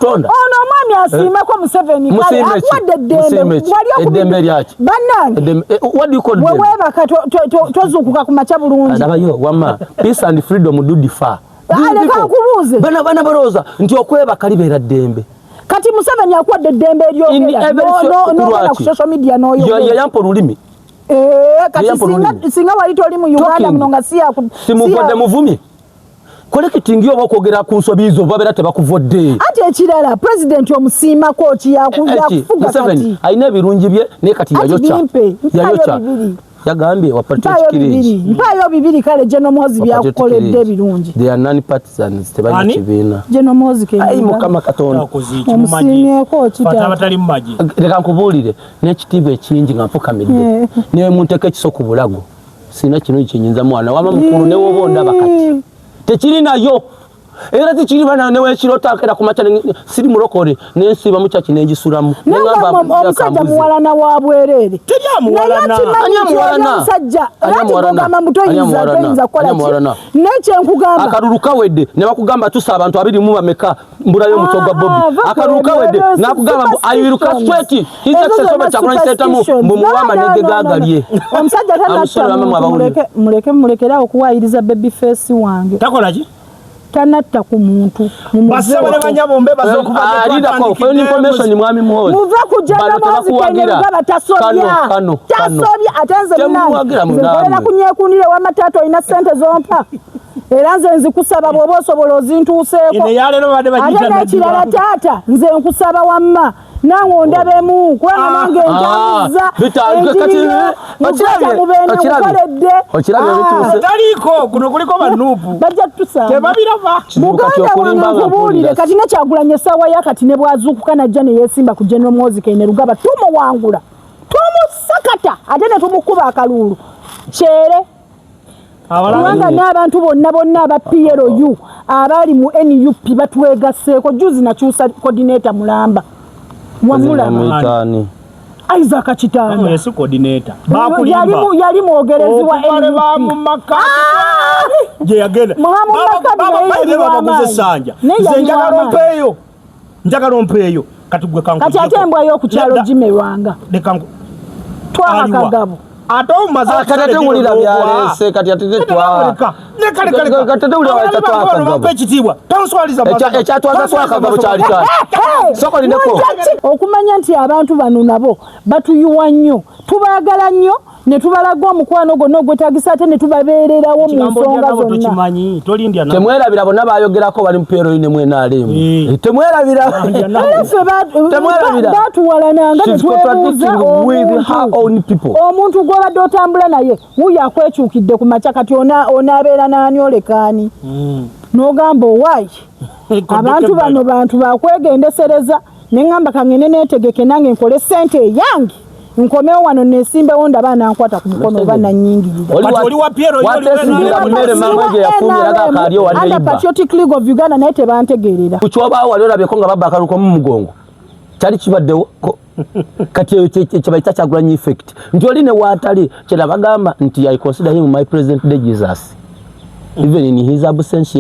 tonda ono mwami asima kwa Museveni kale akwadde eddembe lyaki bannange what do you call them wewe tozukuka ku macha bulungi ndabayo wama peace and freedom do differ aleka kubuze bana baroza nti okweba kalibera ddembe kati Museveni akwadde eddembe lyogera no ku social media noyo yampo lulimi kati singa wali toli mu Uganda mnonga simuvodde muvumi kolekiti okwogera ku nsobizo babera tebakuvodde ate ekirala president omusiima kochi yakufuga kati ayina ebirungi bye ne kati yayocha yagambye wapatikiri mpayo bibiri kale General Muhoozi byakukoledde birungi they are non partisans tebali kibina General Muhoozi ayi mukama katonda omusiime kochi abatali mumaji leka nkubulire n'ekitiibwa ekingi nga mfukamidde ne munteke ekisoku bulago sina kino kinyinza mwana wama mukulu ne wobonda bakati tekiri nayo era tekiri bana newe kirotakera ku macha siri mulokore nensiba muchachi nengisulamu ngamba omusajja muwalana wa bwerere tebya muwalana anya muwalana mama mutoyinza kola neche nkugamba akaruruka wedde ne bakugamba tusa abantu abiri mu bameka mburayo mutoga Bobby akaruruka wedde nakugamba ayiruka straight his excess chakuna setamu mbumuwama nege gagalye omusajja tanatta mulekera okuwayiriza baby face wange takolaji tanatta ku muntu basabale banyabombe bazokubanya alida ko for information mwami Muhoozi muva kujana Muhoozi ngaba tasobya atenze munange kunyekunire wa matato ina sente zompa era nze nzikusaba bwoba osobola ozintuuseeko ine yale no bade bajita kirala tata nze nkusaba wamma nango ndabemu kubanga nange ntambuza okirabye bituse taliko kuno kuliko banupu bajja tusanga tebabirava muganda wange nkubulire kati ne Kyagulanyi essaawa yakati ne bwazuukuka najja ne yeesimba ku General Muhoozi Kayine Rugaba tumuwangula tumusakata ate ne tumukuba akalulu kyere kubanga n'abantu bonna aba PLU abali mu NUP batwegasseeko juzi nakyusa coordinator Mulamba wamulaba Isaac Kitanda yesu coordinator yali mwogerezi wa NUP je yagenda baba sanja njagala ompeyo katugwe kangu kati atembwa yo ku kyalo Jimerwanga dekangu twa kagabo ato mazaka katate mulira byalese kati atete twa ne katate ulira watatwa kagabo pechitibwa tanswaliza ekyatwaza twa kagabo kyali kyali soko lineko okumanya nti abantu bano nabo batuyuwa nnyo tubaagala nnyo ne tubalaga omukwano gonna ogwetagisa ate ne tubabeererawo mu nsonga zonna temwerabira bonna bayogerako bali mu PLU ne mwenaalemu temwerabira batuwalananga ne twebuuza omuntu gw'obadde otambula naye wuyo akwekyukidde ku maca kati onaabeera n'ani olekaani n'ogamba owaayi abantu bano bantu bakwegendesereza ne ngamba kangende neetegeke nange nkole ssente eyange nkomewo wano nesimbewo ndaba nankwata ku mukono oba nannyingirira oli wa Piero Patriotic League of Uganda naye tebantegeerera kukyobaawo wali olabyeko nga babba akaluko mu mugongo kyali kibaddewo kati kyebayita Kyagulanyi effect nti oli ne waatali kyerabagamba nti I consider him my present day Jesus even in his absence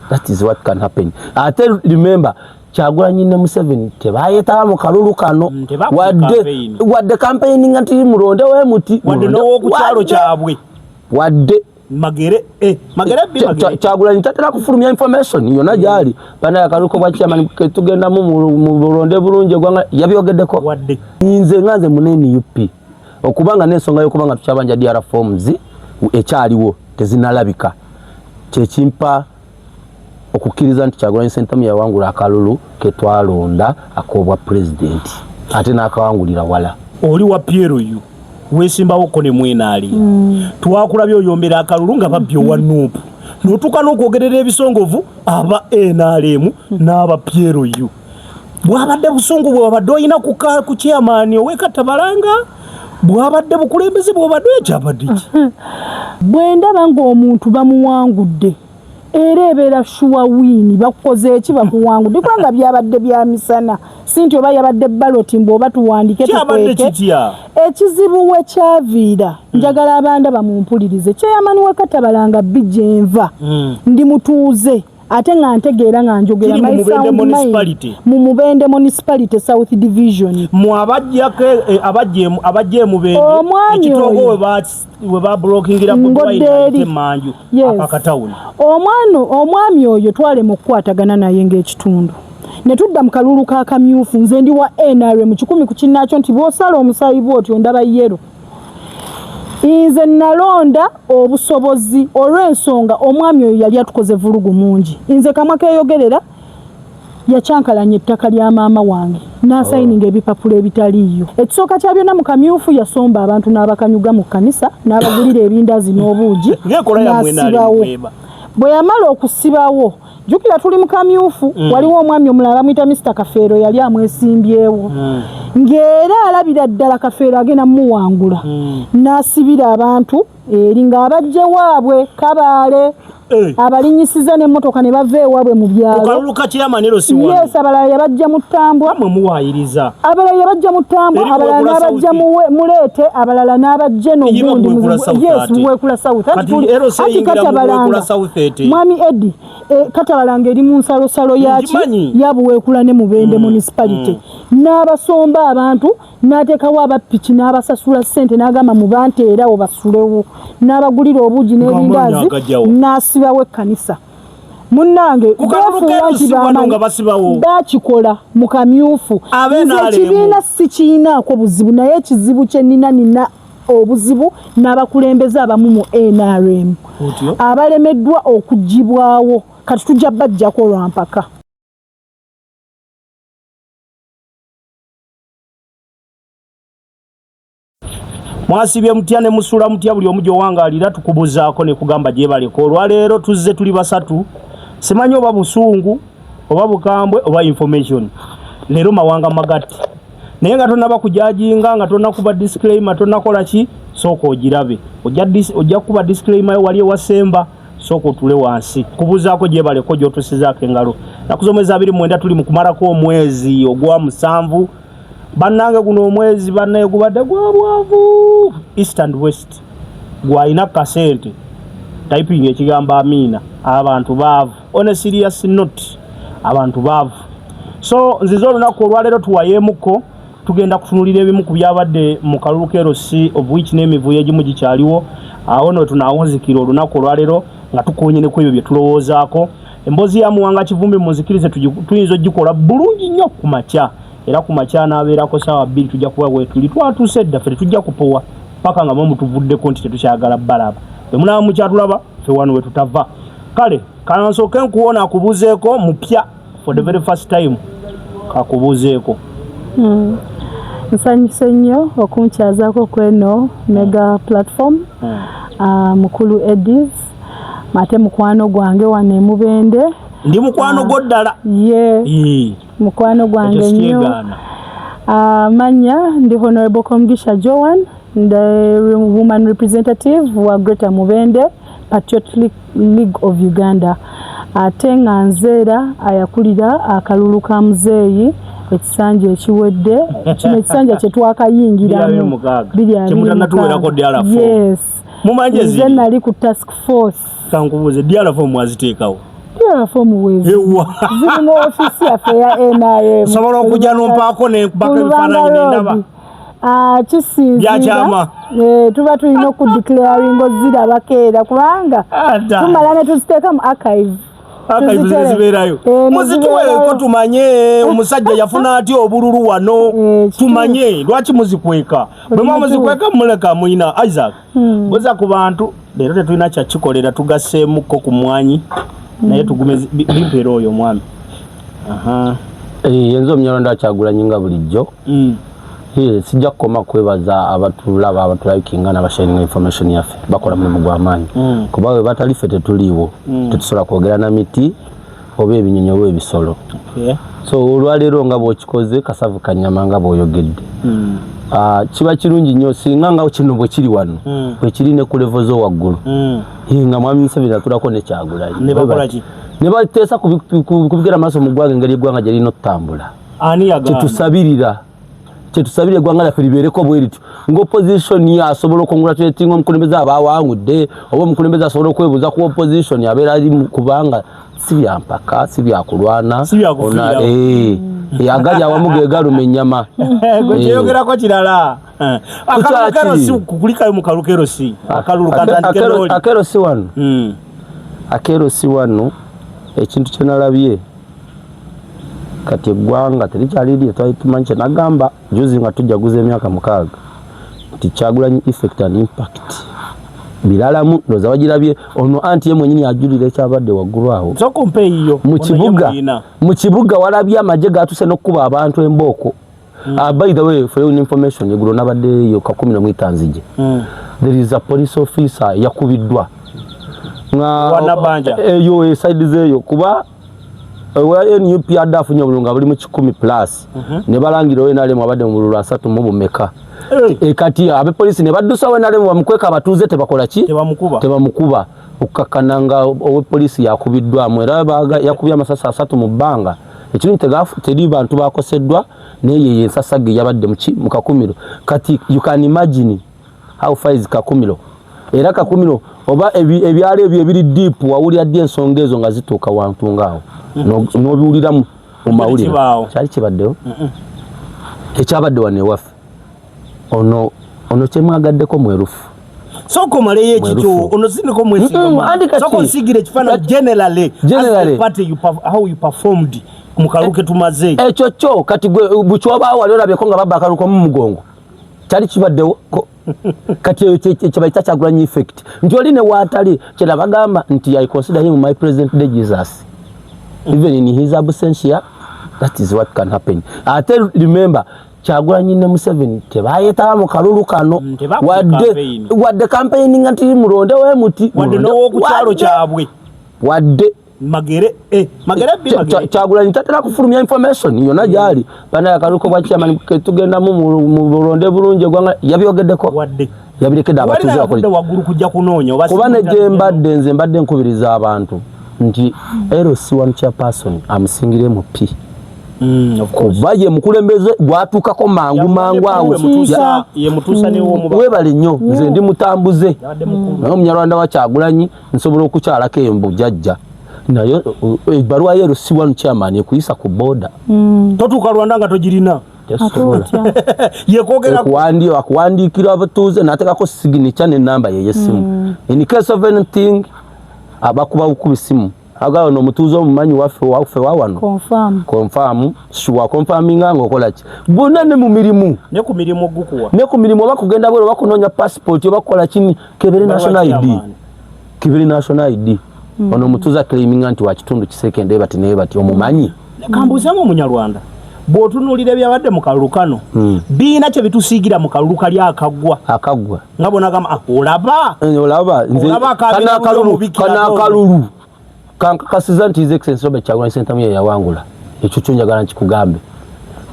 that is what can happen. Ate remember Kyagulanyi ne Museveni tebayeta mu kalulu kano wadde campaigning anti mulonde we muti wadde no ku kyalo kyabwe wadde magere Kyagulanyi tatera kufulumya information yona jali bana yakaluko bwa chairman tugenda mu bulonde bulunje gwanga yabyogeddeko wadde nze ngaze munene UP okubanga n'ensonga y'okubanga tukyabanja DR forms ekyaliwo tezinalabika kyekimpa okukkiriza nti Kyagulanyi Ssentamu yawangula akalulu ke twalonda akobwa president ate n'akawangulira wala oli wa PLU wesimbawo ko ne mwenaali twakulabye oyombera akalulu nga babyo wa NUP n'otuuka n'okwogerera ebisongovu aba NRM n'aba PLU bwabadde busungu bwabadde oyina ku chairman owekatabalanga bwabadde bukulembeze bwabadde ekyabadde bwendaba ng'omuntu bamuwangudde era ebeera shuwa wini bakukoze eki bakuwangudde kubanga byabadde bya misana sinti oba yabadde ballot mboba tuwandike tukweke ekizibu we kyaviira njagala abanda bamumpulirize chairman wekatabalanga bijenva ndi mutuuze ate nga ntegeera nga njogera mu Mubende municipality South Division mu abajje Mubende ekitogo we ba blockingira ku dwayi manju akakatawuni omwami oyo twale mu kwatagana naye ng'ekitundu ne tudda mu kalulu ka kamyufu nze ndi wa NRM 10 ku kinnaakyo nti bw'osala omusayi bw'otyo ndaba yero nze nalonda obusobozi olw'ensonga omwami oyo yali atukoze vulugu mungi nze kamwa keeyogerera yakyankalanya ettaka lya maama wange n'asayininga ebipapulo ebitaliiyo ekisooka kya byonna mu kamyufu yasomba abantu n'abakanyuga mu kkanisa n'abagulira ebindazi n'obuugi n'asibawo bwe yamala okusibawo jukira tuli mu kamyufu waliwo omwami omulala bamuyita Mr. Kafeero yali amwesimbyewo ng'era alabira ddala Kafeero agenda muwangula n'asibira abantu eri ng'abajje waabwe Kabaale abalinyisiza n'emmotoka ne bava ewaabwe mu byalo ukaluka kyamaniro si wano yes abalala yabajja mu Ttambwa mwe muwayiriza abalala yabajja mu Ttambwa abalala n'abajja Muleete abalala n'abajja n'ogundi yes muwekula South ati Katabalanga mwami Eddie Katabalanga eri mu nsalosalo yaki yabuwekula ne Mubende municipality n'abasomba abantu n'ateekawo abapiki n'abasasula ssente n'agamba mu banteera obasulewo n'abagulira obuugi n'ebindazi n'asibawo ekkanisa munnange bakikola mu kamyufu nze ekibiina sikiinaako buzibu naye ekizibu kye nina obuzibu n'abakulembeze abamu mu NRM abalemeddwa okuggibwawo kati tujja bajjako olwampaka mwasibye mutya ne musula mutya buli omujo wangalira tukubuzaako ne kugamba gye baleko olwaleero tuzze tuli basatu simanyi oba busungu oba bukambwe oba information leero mawanga magati naye nga tonnaba kujajinga nga tonnakuba disclaimer tonnakola ki sooka ogirabe ojja kuba disclaimer yo wali ewasemba sooka otule wansi kubuzaako gye baleko gy'otusizaako engalo nakuzomeza 29 tuli mu kumalako omwezi ogwa 7 bannange guno omwezi bannaye gubadde gwa bwavu east and west gwalina kasente typing ekigambo amina abantu baavu on a serious note abantu baavu so nzize olunaku olwaleero tuwayeemuko tugenda kutunulira ebimu ku byabadde mu kalulu kerosi of which n'emivuyo egimu gikyaliwo awo no tunaawunzikira olunaku olwaleero nga tukoonye ne ku ebyo bye tulowoozaako emboozi ya Muwanga Kivumbi munzikirize tuyinza ogikola bulungi nnyo ku makya era ku makya n'abeerako ssaawa 2 tujja kuba wetuli twatuuse dda ffe tujja kupowa paka nga mwe tuvuddeko nti tetukyagala balaba bwe munaaba mukyatulaba ffe wano we tutava kale kansooke nkuwona akubuuzeeko mupya for the very first time kakubuuzeeko nsanyuse nnyo okunkyazaako kweno mega platform mukulu Eddies mate mukwano gwange wano e Mubende ndi mukwano gwo ddala mukwano gwange nnyo manya ndi Honorable Komugisha Joan the woman representative wa Greater Mubende Patriotic League of Uganda ate nga nzeera ayakulira akalulu ka muzeeyi ekisanja ekiwedde kino ekisanja kye twakayingiramu yes mumanje nze nali ku task force kankubuuze dialafu mwaziteekawo dialafu wezi ziri mu ofisi yaffe ya NRM sobola okujja nompaako nekubaka ebifaananyi nendaba kisinzira tuba tulina okudeclaring ozirabako era kubanga tumala ne tuziteeka mu archive zibeerayo muzituweeko tumanye omusajja yafuna atya obululu wano tumanye lwaki muzikweka bwe mwa muzikweka muleka mwina Isaac boza ku bantu leero tetulina kyakikolera tugasseemuko ku mwanyi naye tugume bimpeera oyo mwami yenza omunyalonda Kyagulanyi nga bulijjo sijja kukoma kwebaza abatulaba abatulayikinga n'abasharinga information yaffe bakola mulimu gw'amaanyi kuba we batali ffe tetuliiwo tetusobola kwogera na miti oba ebinyonyi oba ebisolo so olwaleero nga bw'okikoze kasavu kanyama nga bw'oyogedde kiba kirungi nnyo singa nga kino bwe kiri wano bwe kiri ne ku levo z'owaggulu nga mwami Museveni atulako ne Kyagulanyi ne bateesa kubigera amaaso mu ggwanga engeri eggwanga gye lirina okutambula kyetusabire eggwanga lyaffe libeereko bwe lityo ng'opposition asobola okongratulatinga omukulembeze aba awangudde oba omukulembeze asobola okwebuuza ku opposition abeera ali kubanga si bya mpaka si bya kulwana ona yagali awamuge galume nyama gweyogera ko kirala akalukero si kukulika mu kalukero si akalulu katandike loli akero si wano akero si wano ekintu kyenalabye kati eggwanga terikyaliri twaitumanyike nagamba juzi nga tujjaguza emyaka 6 nti Kyagulanyi effect and impact bilalamu loza wagirabye ono anti ye mwenyini ajulira ekyabadde waggulu awo sokompe iyo mu kibuga walabye amagye gatuse n'okkuba abantu embooko by the way for your information yegulo nabadde yo ka 15 nzije there is a police officer yakubiddwa nga wanabanja eyo side zeyo kuba wa NUP adafunye bulunga buli mu 10 plus ne balangira we nale mwabadde mu bululu 3 mu bumeka kati abe police ne baddusa we nale bamukweka abatuze tebakola ki tebamukuba okukakananga owe police yakubiddwa mwera baga yakubya amasasa 3 mu bbanga ekintu tegafu teri bantu bakoseddwa neye ensasage yabadde mu kakumiro kati you can imagine how far is kakumiro era kakumiro oba ebyale ebyo ebiri deep wawulira ddi ensonga ezo nga zituuka wantu ngaawo n'obiwulira mu mawulire kyali kibaddewo ekyabadde wane waffe ono kyemwagaddeko mwerufu soko maleyo ekikyo ono siniko mwesigama soko nsigire kifana generally how you performed mukaluke tumaze ekyo kyo kati gwe buchobaawo wali olabye ko nga babba akaluko mu mugongo kyali kibaddewo kati kyebayita Kyagulanyi effect nti oli ne waatali kyerabagamba nti I consider him my present day Jesus even in his absence that is what can happen. Ate remember Kyagulanyi ne Museveni tebayeta mu kalulu kano wadde campaigning anti mulonde we muti wadde no ku kyalo kyabwe wadde magere magere Kyagulanyi tatera kufulumya information yona jali bana yakaluko bwa chairman tugenda mu bulonde bulunje gwanga yabyogeddeko wadde yabirekedde abatuze bakole waguru kujja kunoonya kubane je mbadde nze mbadde nkubiriza abantu nti LC1 chairperson amsingire mu P of course baye mukulembeze gwatukako mangu awo ye mutusa ne wo muba webale nnyo nze ndi mutambuze nayo Munyarwanda wa Kyagulanyi nsobola okukyalako embu jajja nayo ebaruwa yero LC1 chairman ekuyisa ku border totuka Rwanda nga tojirina yekogera akuwandikira abatuuze natekako signature ne namba ye yesimu in case of anything abakuba ukubisimu agawo no mutuuze omumanyi waffe wawano confirm sure confirming ngo okola ki bonna ne mu mirimu ne ku mirimu gukuwa ne ku mirimu bakugenda bwero bakunonya passport obakola kini kebere national ID ono mutuuza claiming anti wa kitundu kisekende bati naye bati omumanyi kambuzango Munyarwanda botunulire byabadde mu kalulu kano biina kye bitusiigira mu kalulu kali akagwa ngabona gama olaba nze kana kalulu kankakasiza nti His Excellency Robert Kyagulanyi Ssentamu yawangula ekyo kyo njagala nkikugambe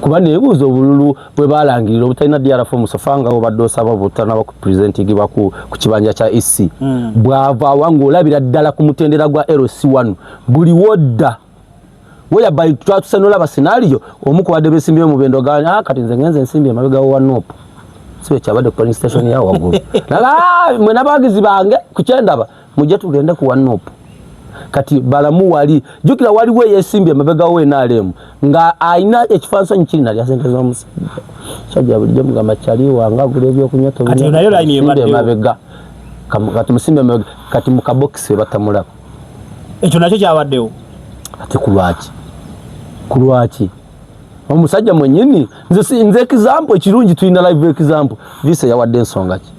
kuba nebuuza obululu bwe balangirira obutalina DRF musafanga obadde osaba obutana bakupresentingibwa ku kibanja kya EC bwava wangu olabira ddala ku mutendera gwa LC1 buli wodda weya by twatusanola basenario omukubadde besimbiye mu bendo ganya kati nze ngenze nsimbiye mabega wa nopo sibe kyabadde polling station ya wagulu nala mwe nabagizi bange kukyendaba mujje tugende ku wanopo kati balamu wali jukira wali we yesimbiye mabega we nalemu nga aina ekifanso nkiri nali asengeza omusi sajja bulijjo mugamba kyali wanga gule byo kunyoto kati nayo line yebadde mabega kati musimbe mabega kati mu kabox batamulako ekyo nakyo kyabaddewo ati kulwaki omusajja mwenyini nze example ekirungi tulina live example visa yawadde ensonga ki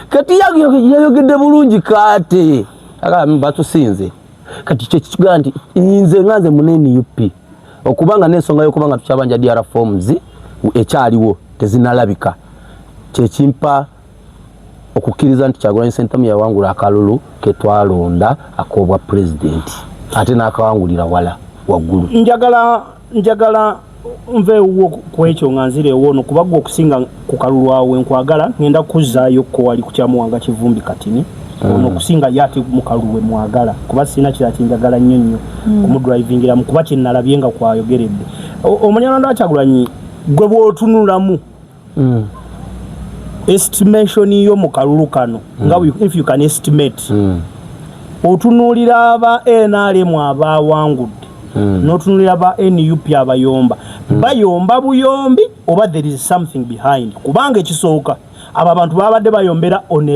kati yayogedde bulungi kate batusinze kati kyo kikigaa nti nze nganze munene UP okubanga n'ensonga y'okubanga tukyabanja DR forms ekyaliwo tezinalabika kyekimpa okukkiriza nti Kyagulanyi Ssentamu yawangula akalulu ketwalonda akobwa president ate n'akawangulira wala waggulu njagala nveewo ku ekyo nga nzire wono kubagwa okusinga ku kalulu awo nkwagala ngenda kuzzaayo ko wali ku Kyamuwanga Kivumbi katini ono okusinga yati mu kalulu we mwagala kuba sina kira kinjagala nnyo kumudrivingira mu kuba kinnalabye nga kwayogeredde Omunyarwanda wa Kyagulanyi gwe bw'otunulamu estimation yo mu kalulu kano nga if you can estimate otunuulira aba NRM abawangudde n'otunuulira aba NUP abayomba bayomba buyombi oba there is something behind kubanga ekisooka abo abantu babadde bayombera on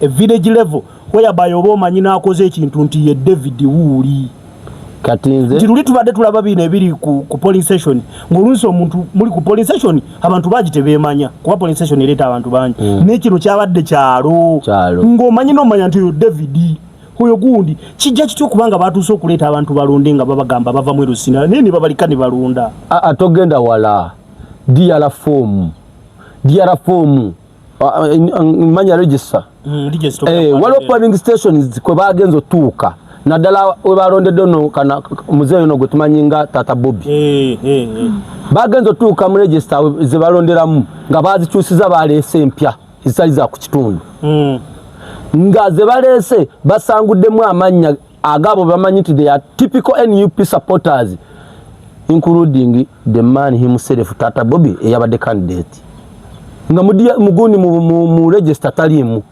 a village level whereby oba omanyi n'akoze ekintu nti ye David Wuuli kati nze luli tubadde tulaba bino ebiri ku polling station ng'olunsi omuntu muli ku polling station abantu bangi tebeemanya kuba polling station ereeta abantu bangi n'ekino kyabadde kyalo ng'omanyi n'omanya nti oyo David oyo gundi kijja kityo kubanga batuuse okuleeta abantu balonde nga babagamba bava mu Erusina naye ne babalika ne balonda togenda wala DR form manya register waliwo polling stations kwe bagenza otuuka naddala we balondedde ono kana muzeeyo no gwe tumanyi nga Tata Bobby bagenza otuuka mu register ze balonderamu nga bazikyusiza baleese empya ezitali za ku kitundu nga ze baleese basanguddemu amannya agabo bamanyi nti they are typical NUP supporters including the man himself Tata Bobby eyabadde candidate nga mugundi mu register talimu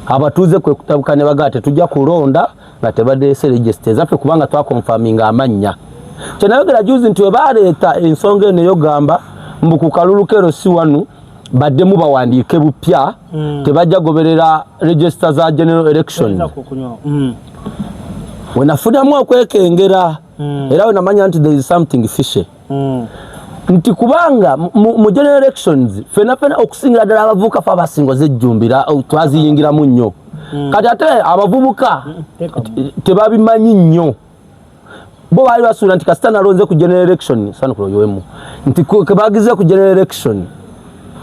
abatuuze kwe kutabukane bagate tujja kulonda nga tebaddeese register zaffe kubanga twakonfaminga amannya kyenayogera juzi nti we baleeta ensonga eno eyogamba mbu ku kalulu kero si wanu baddemu bawandiike bupya tebajja goberera register za general election wenafunamu okwekengera era wenamanya nti there is something fishy nti kubanga mu general elections fena okusingira ddala abavubuka fe abasingoze ejjumbira twaziyingiramu nnyo kati ate abavubuka tebabimanyi nnyo bo baali basuula nti kasita nalonze ku general election sanukuloyowemu nti kebagize ku general election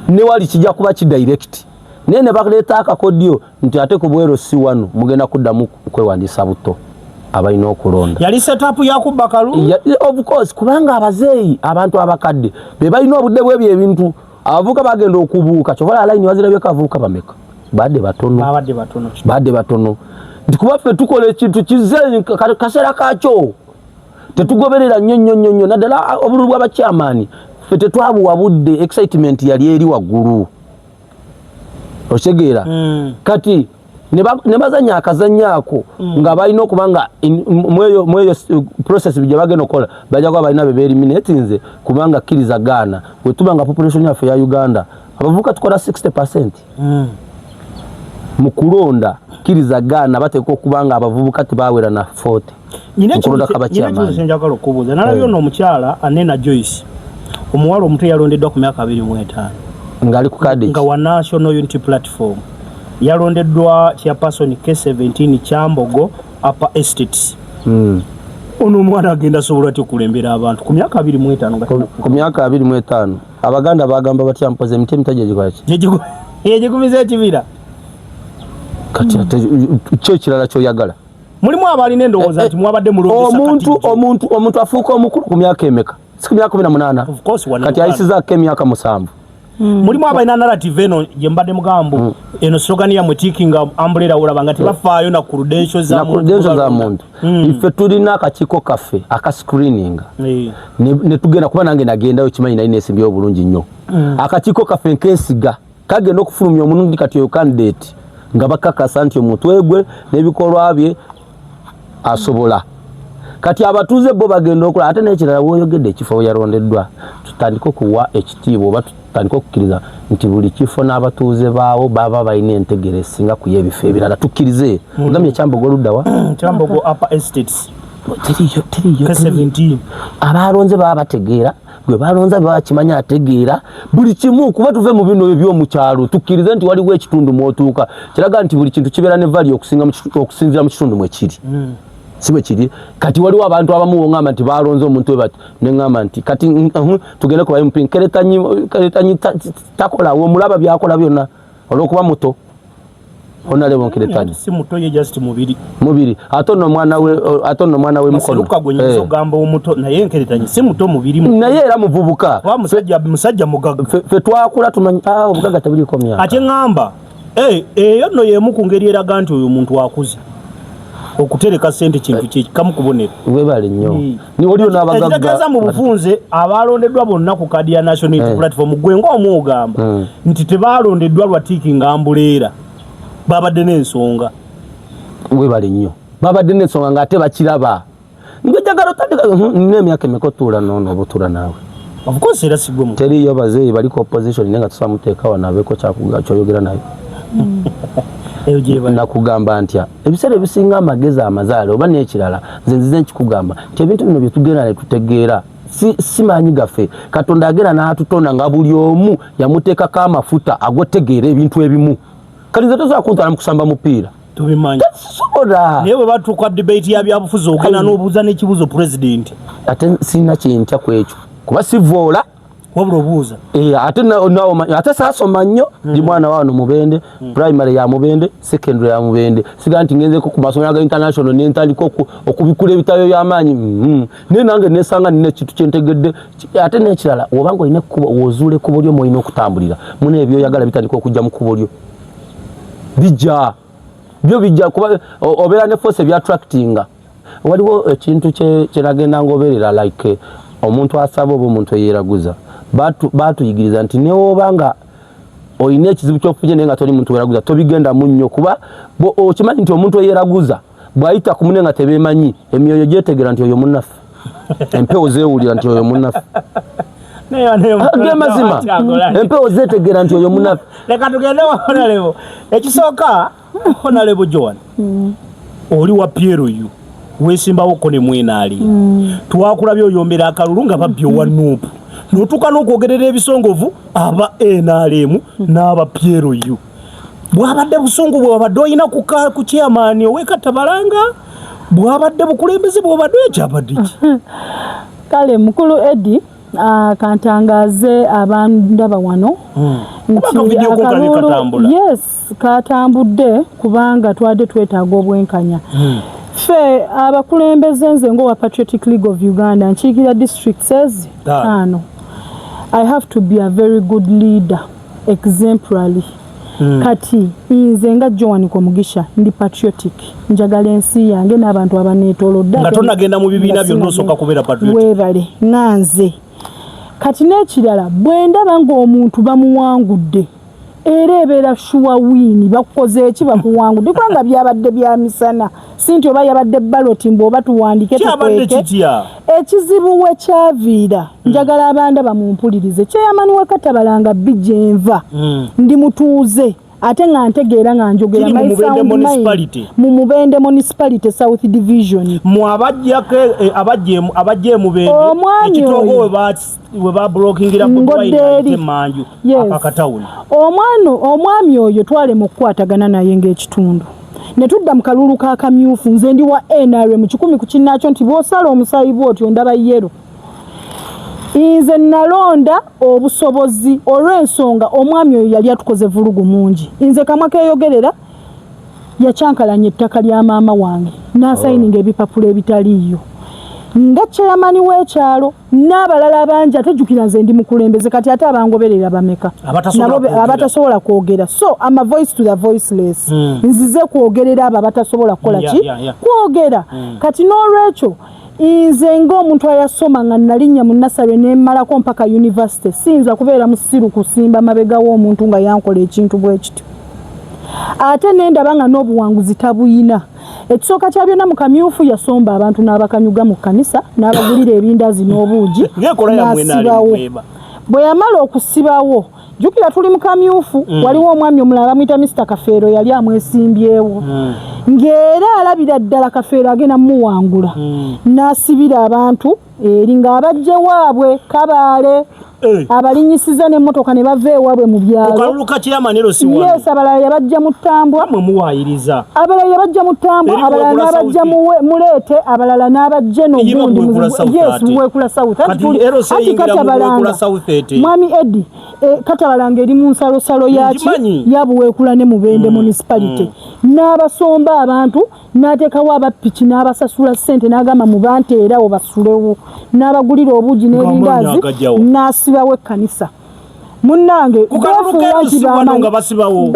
ne wali kijja kuba kidirect naye ne baleeta akakodyo nti ate ku bwero si wano mugenda kuddamu kwewandiisa buto abalina okulonda yali setup yakubba kalulu of course kubanga abazeeyi abantu abakadde be balina obudde bwebyo ebintu abavuka bagenda okubuuka kyobola line wazirabye kavuuka bameka badde batono nti kuba ffe tukola ekintu kize kaseera kakyo tetugoberera nnyo naddala obululu bw'abakyamaani ffe tetwabuwa budde excitement yali eri waggulu otegeera kati ne bazanya akazanya ako nga balina okubanga mweyo process gye bagenda okukola bajja kuba balina bebeeliminate nze kubanga kkiriza gaana wetubanga population yaffe ya Uganda abavubuka tukola 60% mu kulonda kkiriza gaana bateeka okubanga abavubuka tebawera na 40 nkulonda kabakyamaani njagala okubuuza nalabyo n'omukyala Anena Joyce omuwala omuto yalondeddwa ku myaka 25 ngali ku kadi nga wa National Unity Platform yalondeddwa chairperson K17 Kyambogo Upper Estates ono omwana agenda sobola ati okulembera abantu ku myaka 25 ku myaka 25 abaganda bagamba batya mpoze emiti emitaje gikwaki yegikumiza ekibira kati kyo kirala kyoyagala mulimu abalina endowooza nti mwabadde omuntu afuuka omukulu ku myaka emeka si ku myaka 18 kati ayisizaako emyaka 7 mulimu abalina narrative eno gye mbadde mugambo eno slogan ya mutikinga umbrella olaba nga tebafaayo na credentials za muntu ife tulina akakiiko kaffe aka screening ne tugenda kuba nange nagendayo kimanyi nalina ensimbi obulungi nnyo akakiiko kaffe nkesiga kagenda okufulumya omulungi kati oyo candidate nga bakakasa nti omuntu egwe n'ebikolwa bye asobola kati abatuuze bo bagenda okola ate n'ekirala bw'oyogedde ekifo yalondeddwa tutandika okuwa ekitiibwa oba tutandika okukkiriza nti buli kifo n'abatuuze baawo baba balina entegera esinga ku y'ebifo ebirala tukkirize ogamye Kyambogo oludda wa Kyambogo Upper Estates teriyo 17 abalonze baba bategeera gwe balonza baba kimanya ategeera buli kimu kuba tuve mu bino ebyomukyalo tukkirize nti waliwo ekitundu mwotuuka kiraga nti buli kintu kibeera ne value okusinzira mu kitundu mwekiri sibe kiri kati waliwo abantu abamu wongamba nti balonze omuntu we bati nengamba nti kati tugende kuba MP Nkeretanyi takola omulaba byakola byonna olwokuba muto onalebo Nkeretanyi si muto ye just mubiri atono mwana we mukono luka gwenyizo gamba omuto naye Nkeretanyi si muto mubiri naye era muvubuka wa musajja mugaga fe twakula tumanyi obugaga tebuliko myaka ate ngamba eyo no yemu ku ngeri eraga nti oyo muntu akuze okutereka sente kintu kiki kamukubonera webale nnyo ni olio n'abagagga ekitegeeza mu bufunze abalondeddwa bonna ku kadi ya National Unity Platform gwe ng'omu ogamba nti tebalondeddwa lwa tiikinga ambuleera babadde n'ensonga we bali nnyo babadde n'ensonga ng'ate bakiraba njagala otandika n'emyaka emeka otuula noono oba otuula naawe of course era sigwe mu teriyo bazeeyi baliko opposition naye nga tusobola muteekawo nabeeko kyoyogera naye nakugamba ntya ebiseera ebisinga amagezi amazaale oba n'ekirala nze nzize nkikugamba nti ebintu bino bye tugenda ne tutegeera si maanyi gaffe Katonda agenda n'atutonda nga buli omu yamuteekako amafuta agotegeera ebintu ebimu kati nze tosobola kuntwala mu kusamba mupiira tubimanyi tesobola naye bwe batuuka debate ya byabufuzi ogenda n'obuuza n'ekibuuzo president ate sirina kyentya ku ekyo kuba sivoola wabula obuuza ate saasoma nnyo ndi mwana wano Mubende primary ya Mubende secondary ya Mubende siga nti ngenzeko ku masomero ga international nentandika okubikula ebitabo by'amaanyi naye nange nesanga nina ekintu kyentegedde ate n'ekirala obanga olina ekkubo wozuula ekkubo lyo mwolina okutambulira muna ebyoyagala bitandika okujja mu kkubo lyo bijja kuba obeera ne force ebyattractinga waliwo ekintu kyenagenda ngoberera like omuntu asaba oba omuntu eyeeraguza batuyigiriza nti neobanga olina ekizibu kyokufunye naye nga toli muntu weeraguza tobigenda mu nnyo kuba okimanyi nti omuntu eyeeraguza bw'ayita ku mune nga tebeemanyi emyoyo gyetegera nti oyo munnaffe empewo zeewulira nti oyo munnaffe gemazima empewo zeetegera nti oyo munnaffe leka tugende Honorable ekisooka Honorable Joan oli wa PLU weesimbawoko ne mwenaali twakulabye oyombera akalulu nga babbye owa Nuupu n'otuuka n'okwogerera ebisongovu aba NRM n'aba PLU bwabadde busungu bwabadde olina ku chairman ow'Ekatabalanga bwabadde bukulembeze bwabadde ekyabadde ki kale mukulu Eddie kantangaze abandaba wano nti akalulu yes katambudde kubanga twadde twetaaga obwenkanya fe abakulembeze nze ngo wa Patriotic League of Uganda nkiikira district says tano I have to be a very good leader exemplary kati nze nga Joan Komugisha ndi patriotic njagala ensi yange n'abantu abaneetolodde nga tonagenda mu bibiina byonna osooka kubeera patriotic weebale nganze kati n'ekirala bwe ndaba ng'omuntu bamuwangudde era ebeera shuwa wiini bakukoze eki bakuwangudde kubanga byabadde bya misana si nti oba yabadde baloti mbw'oba tuwandike tukweke ekizibu we kyaviira njagala abandaba mumpulirize kyeyamani w'Ekatabalanga bijenva ndi mutuuze ate nga ntegeera nga njogera mu Mubende municipality South Division mu abajje Mubende ekitoogo we ba blockingira ku dwayi manju akakatawuni omwami oyo twale mu kukwatagana naye ng'ekitundu ne tudda mu kalulu ka kamyufu nze ndi wa NRM 10 ku kinnakyo nti bw'osala omusayi bw'otyo ndaba yero nze nalonda obusobozi olw'ensonga omwami oyo yali atukoze vulugu mungi nze kamwa keeyogerera yakyankalanya ettaka lya maama wange n'asayininga ebipapulo ebitaliiyo nga chairman w'ekyalo n'abalala abangi atejjukira nze ndi mukulembeze kati ate abangoberera bameka abatasobola kwogera so ama voice to the voiceless nzize kwogerera abo abatasobola kukola ki kwogera kati n'olwekyo nze ng'omuntu ayasoma nga nalinnya mu nasale nemmalako mpaka university siyinza kubeera musiru kusimba mabega w'omuntu nga yankola ekintu bwe kityo ate nendaba nga n'obuwanguzi tabuyina ekisooka kya byonna mu kamyufu yasomba abantu n'abakanyuga mu kkanisa n'abagulira ebindazi n'obuugi n'asibawo bwe yamala okusibawo jjukira tuli mu kamyufu waliwo omwami omulala bamuyita Mr. Kafeero yali amwesimbyewo ng'era alabira ddala Kafeero agenda muwangula n'asibira abantu eri ng'abajje waabwe Kabaale abalinyisiza n'emmotoka ne bava ewaabwe mu byalo yes abalala yabajja mu Ttambwa abalala yabajja mu Ttambwa abalala n'abajja Muleete abalala n'abajja n'ogundi yes Bwekula South ati Katabalanga mwami Eddie Katabalanga eri mu nsalosalo yaki yabuweekula ne Mubende municipality n'abasomba abantu n'ateekawo abapiki n'abasasula ssente n'agamba mu banteerawo basulewo n'abagulira obuugi n'ebindaazi n'asibawo ekkanisa munnange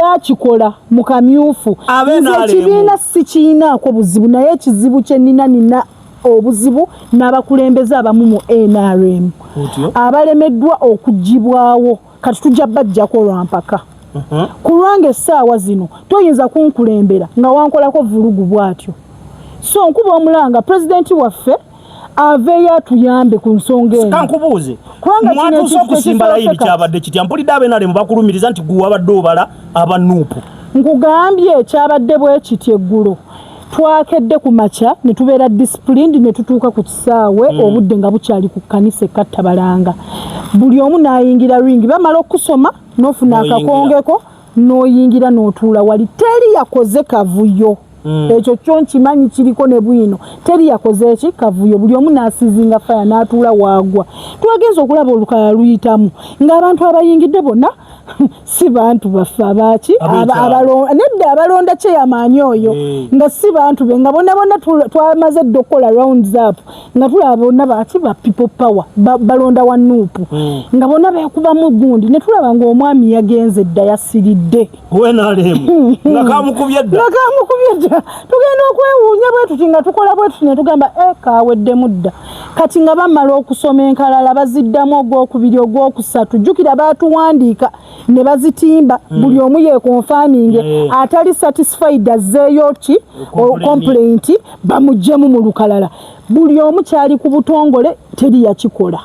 bakikola mu kamyufu nze ekibiina sikiinaako buzibu naye ekizibu kye nina obuzibu n'abakulembeze abamu mu NRM abalemeddwa okuggibwawo kati tujja bajjako olwampaka kulwange essaawa zino toyinza kunkulembera nga wankolako vulugu bwatyo. So nkuba omulanga pulezidenti waffe aveeyo atuyambe ku nsonga eno. Kankubuuze mwatuusa okusimba layini kyabadde kitya? Mpulidde abenalemu bakulumiriza nti gwe wabadde obala abanuupu. Nkugambye kyabadde bwe kiti eggulo twakedde ku makya ne tubeera disciplined ne tutuuka ku kisaawe obudde nga bukyali ku kkanisa Kattabalanga. Buli omu n'ayingira ringi bamala okusoma n'ofuna akakongeko n'oyingira n'otuula wali. Teri yakoze kavuyo. Ekyo kyo nkimanyi kiriko ne bwino. Teri yakoze eki kavuyo. Buli omu n'asiizinga faya n'atuula waagwa. Twagenza okulaba olukala luyitamu ng'abantu abayingidde bonna si bantu baffe abaaki nedda abalonda kyeyamaanyi oyo nga si bantu be nga bonna twamaze dde okukola rounds up nga tulaba bonna baaki ba people power balonda wa Nuupu nga bonna beekubamu gundi ne tulaba ng'omwami yagenze dda yasiridde nga kamukubye dda tugenda okwewuunya bwe tuti nga tukola bwe tuti ne tugamba kaweddemu dda. Kati nga bamala okusoma enkalala baziddamu ogwokubiri ogwokusatu jjukira baatuwandiika ne bazitimba buli omu yekonfaminge atali satisfied azzeeyo ki complaint bamugjemu mu lukalala. Buli omu kyali ku butongole teri yakikola.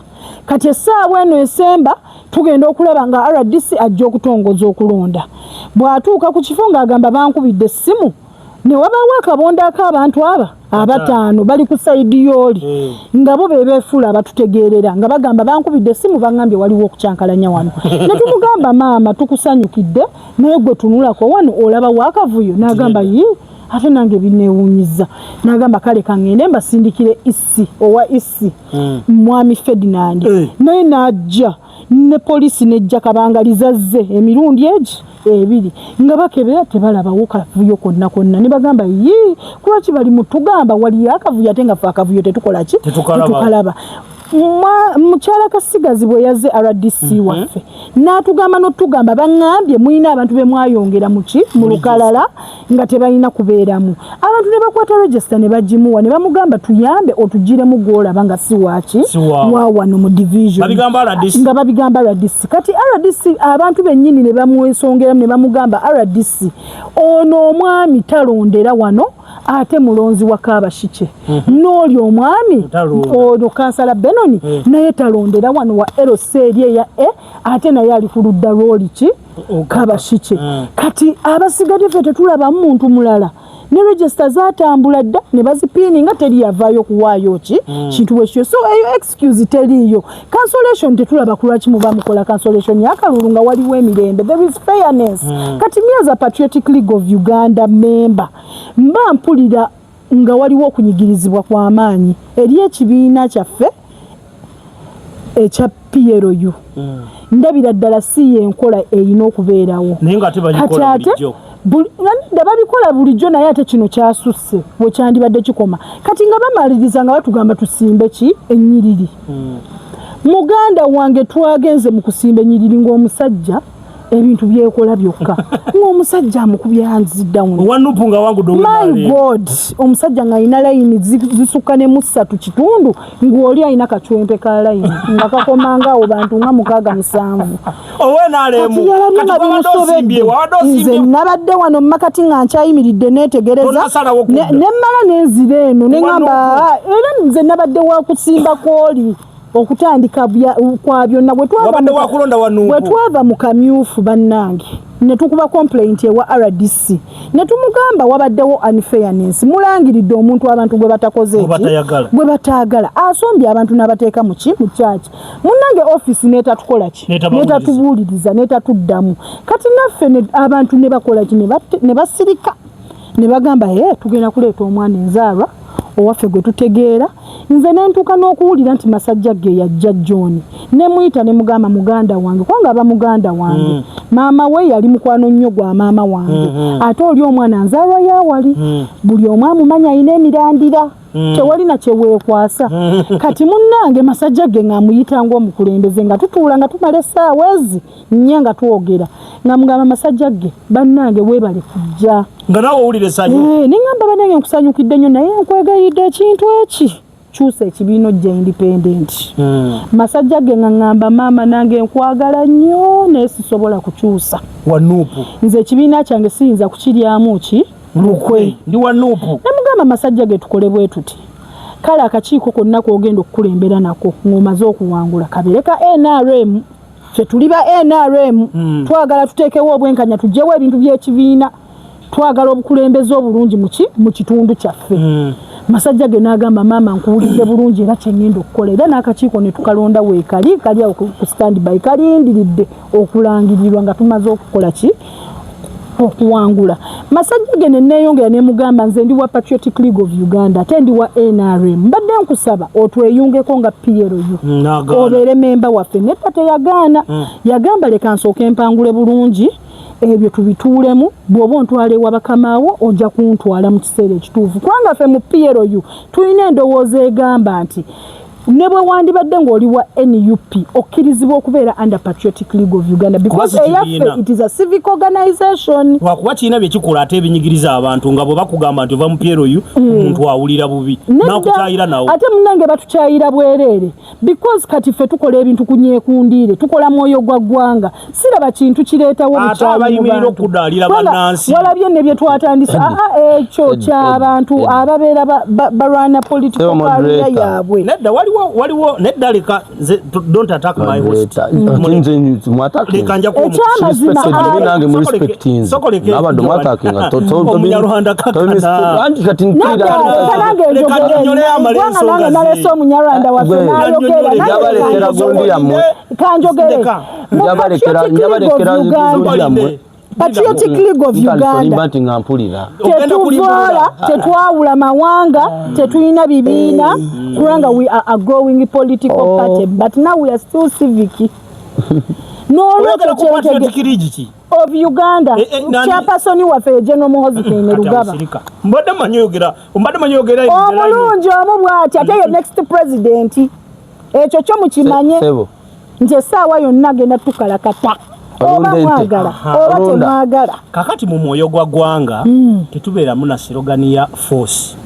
Kati essaawa eno esemba tugenda okulaba nga RDC ajja okutongoza okulonda. Bw'atuuka ku kifo ng'agamba bankubidde essimu ne wabaawo akabonda ak'abantu aba abataano bali ku sayidi yooli nga bo beebeefuula abatutegeerera nga bagamba bankubidde essimu bangambye waliwo okukyankalanya wano. Ne tumugamba maama tukusanyukidde naye gwe tunulako wano olaba waakavuyo n'agamba ate nange bineewuunyiza. N'agamba kale kaŋŋende mbasindikire owa isi mwami Ferdinand naye n'ajja ne poliisi nejja kabangaliza zze emirundi egi ebiri nga bakebera tebalabawo kavuyo konna ne bagamba kulwaki bali mutugamba wali akavuyo ate nga fe akavuyo tetukola ki tetukalaba. Mukyala Kasigazi bwe yazze RDC waffe n'atugamba n'otugamba baŋŋambye mulina abantu be mwayongera mu lukalala nga tebalina kubeeramu. Abantu ne bakwata register ne bagimuwa ne bamugamba tuyambe otugiremu gw'olaba nga si waaki wawano mu division nga babigamba RDC. Kati RDC abantu bennyini ne bamwesongeramu ne bamugamba RDC ono omwami talondera wano ate mulonzi wa Kaabashike n'oli omwami ono kansala Benoni naye talondera wano wa LC eya ate naye ali ku ludda lw'oli ki Kaabashike. Kati abasigadde ffe tetulaba muntu mulala ne register zatambula dda ne bazipiininga teri yavaayo kuwaayo ki kintu ekyo. So eyo excuse teriyo. Cancellation tetulaba kulwaki muba mukola cancellation yakalulu nga waliwo emirembe. There is fairness. Kati me as Patriotic League of Uganda member mba mpulira nga waliwo okunyigirizibwa kw'amaanyi eri ekibiina kyaffe ekya PLU. Ndabira ddala si yenkola erina okubeerawo kati ate babikola bulijjo naye ate kino kyasusse bwe kyandibadde kikoma. Kati nga bamaliriza nga batugamba tusimbe ennyiriri. Muganda wange twagenze mu kusimba ennyiriri ng'omusajja ebintu byekola byokka ng'omusajja amukubye hands down. My God, omusajja ng'alina layini zisukka ne mu 3 kitundu ng'oli alina kacwempe ka layini nga kakomangaawo bantu nga 6-7. Nze nabadde wano makati nga nkyayimiridde neetegereza nemmala n'enzira eno ne ngamba era nze nabadde wa kusimba kw'oli okutandika kwa byonna bwe twava mu kamyufu bannange ne tukuba complaint ewa RDC ne tumugamba wabaddewo unfairness mulangiridde omuntu abantu gwe batakoze gwe bataagala asombye abantu n'abateeka mu kyaki munnange office n'etatukola ki n'etatubuuliriza n'etatuddamu. Kati naffe abantu ne bakola ki ne basirika ne bagamba tugenda kuleeta omwana enzaalwa owaffe gwe tutegeera. Nze nentuuka n'okuwulira nti Masajja ge yajja John ne muyita ne mugamba muganda wange kubanga aba muganda wange maama we yali mukwano nnyo gwa maama wange ate oli omwana nzaalwa yawali buli omu amumanya alina emirandira tewali na kyeweekwasa. Kati munnange Masajja ge ng'amuyita ng'omukulembeze nga tutuula nga tumala essaawa ezi nnya nga twogera nga mugamba Masajja ge bannange weebale kujja nga nawe owulira essanyu ne ngamba bannange nkusanyukidde nnyo naye nkwegayidde ekintu eki kukyusa ekibiina ojja independent. Masajja ge ngamba mama nange nkwagala nnyo naye sisobola kukyusa. Wanupu. Nze ekibiina kyange siyinza kukiryamu ki lukwe. Ndi wanupu. Namugamba masajja ge tukole bwe tuti. Kale akakiiko konna k'ogenda okukulembera nako ng'omaze okuwangula kabereka NRM. Ffe tuli ba NRM twagala tuteekewo obwenkanya tuggyewo ebintu by'ekibiina. Twagala obukulembeze obulungi mu kitundu kyaffe. Masajja ge n'agamba mama nkuwulidde bulungi era kyengenda okukola era n'akakiiko ne tukalonda weekali kali awo ku standby kalindiridde okulangirirwa nga tumaze okukola ki okuwangula. Masajja ge ne neeyongera ne mugamba nze ndi wa Patriotic League of Uganda ate ndi wa NRM mbadde nkusaba otweyungeko nga PLU obeere memba waffe nedda teyagaana yagamba leka nsooke mpangule bulungi ebyo tubituulemu bw'oba ontwala ewa bakamaawo ojja kuntwala mu kiseera ekituufu kubanga ffe mu PLU tulina endowooza egamba nti ne bwe wandibadde ng'oli wa NUP okkirizibwa okubeera under Patriotic League of Uganda because eyaffe it is a civic organization. Wakuba kiina bye kikola ate ebinyigiriza abantu nga bwe bakugamba nti ova mu PLU omuntu awulira bubi n'akukyayira nawo. Ate munnange batukyayira bwereere because kati ffe tukola ebintu kunyekundiire tukola mwoyo gwa ggwanga siraba kintu kireetawo ate abayimirira okudaalira bannansi walabye ne bye twatandise ekyo ky'abantu ababeera balwana political career yaabwe. Nedda waliwo nedda leka don't attack my host. Leka nja ku nange mu respecting n'abadde mwatakinga Omunyarwanda kakana anti kati nkira nange naleese Omunyarwanda waffe n'ayogera yabalekera gundi yammwe kanjogere yabalekera gundi yammwe Patriotic League of Uganda tetuvoola tetwawula mawanga tetulina bibiina kubanga we are a growing political party but now we are still civic. N'olwekyo kyentege of Uganda chairperson waffe General Muhoozi Kainerugaba mbadde manyogera omulungi omu bw'ati ate ye next president ekyo kyo mukimanye nti essaawa yonna agenda tukalakata oba mwagala oba temwagala. Kakati mu mwoyo gwa ggwanga tetubeeramu na sirogani ya force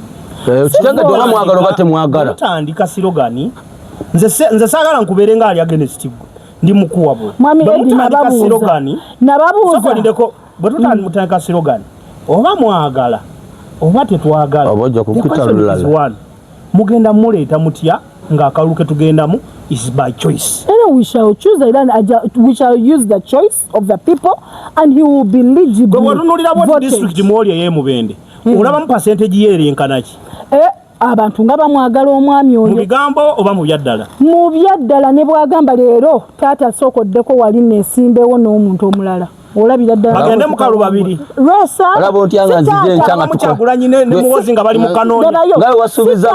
kitagade oba mwagala oba temwagala tutandika sirogani nze saagala nkubeere nga ali against ndi mukuwa bwe nababuuza bwe tutandika sirogani oba mwagala oba tetwagala ojja kukitalulala mugenda muleeta mutya ng'akalulu ke tugendamu is by choice. And we shall choose we shall use the choice of the people and he will be legible. What district mwoli ye Mubende? Olaba mu percentage yerenkana ki? Abantu nga bamwagala omwami oyo. Mu bigambo oba mu byaddala? Mu byaddala ne bwagamba leero taata sookoddeko wali nesimbewo n'omuntu omulala. Olabira ddala bagende mu kalu babiri. Rosa alabo ntyanga nzije nkyanga tukagulanyi ne Muhoozi nga bali mu kanoni. Ngawe wasuubiza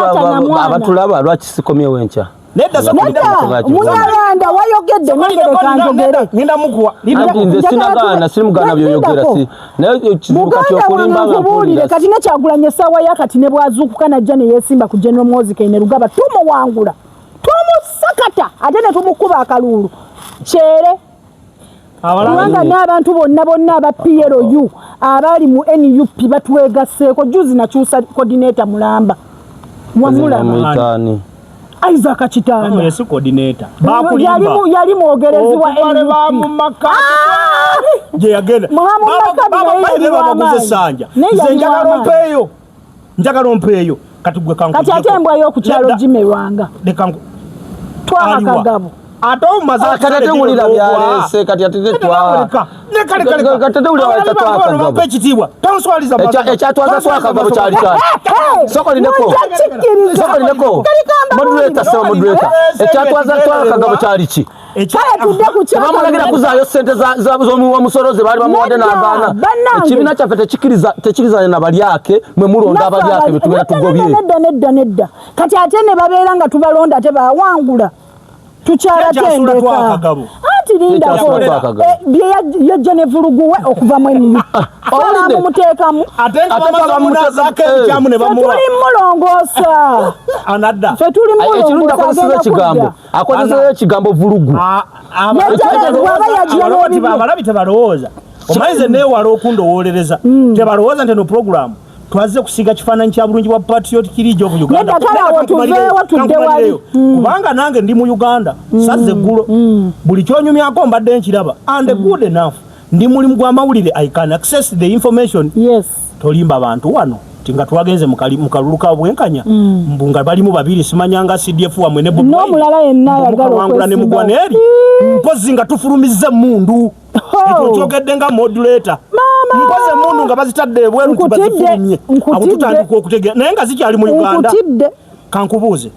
abatulaba lwaki sikomyewo enkya. Nedda Munyarwanda wayogedde nengere kanjogere ngenda mukuwa nze sinagaana simugana byoyogera si naye kizuka kyokulimba nga kati ne Kyagulanyi essaawa ya kati ne bwazuukuka najja ne yeesimba ku General Muhoozi Kainerugaba tumuwangula tumusakata ate ne tumukuba akalulu kyere kubanga n'abantu bonna aba PLU abali mu NUP batwegasseeko juzi nakyusa coordinator Mulamba wamulaba Isaac Kitanda yesu coordinator yali mwogerezi wa NUP je yagenda baba sanja njagala ompeyo kati gwe kanku kati atembwa yo ku kyalo Jimerwanga de kanku twa kagabo ato maza katate mulira byalese kati atete twa katate ulira twa kagabo ekitibwa tanswaliza ekyatwaza twa kagabo kyali kyali soko lineko moderator ekyatwaza twa kagabo kyali ki kale tudde ku kyalo bamalagira kuzaayo sente z'omuwa musoroze bali bamuwadde n'abaana ekibiina kyaffe tekirizanya na balyake mwe mulonda abalyake betubeera tugobye nedda kati ate ne babeera nga tubalonda tebawangula tukyala tendeka ati linda ko yajja ne vuluguwe okuva mu NUP olamu muteekamu atenga munazake kyamu ne bamuwa tuli mulongosa anadda fe tuli mulongosa akozesa ekigambo akozesa ekigambo vulugu balabi tebalowooza omaize neewala okundowolereza tebalowooza nti no program twaze kusiga kifaananyi kya bulungi bwa patriot kirijo ku Uganda kubanga nange ndi mu Uganda sazze eggulo buli kyonyumyako mbadde nkiraba and good enough ndi mulimu gwa mawulire I can access the information. Yes. Tolimba abantu wano tinga twagenze mukalulu ka bwenkanya mbunga balimu babiri simanyanga CDF wa mwene Bob no mulala yenna yagala wangula ne mugwaneri mpozi nga tufulumize mundu ekyo kyogedde nga modulator mpoze mundu nga bazitadde ebweru tubazifulumye abo tutandika okutegera naye nga zikyali mu Uganda kankubuuze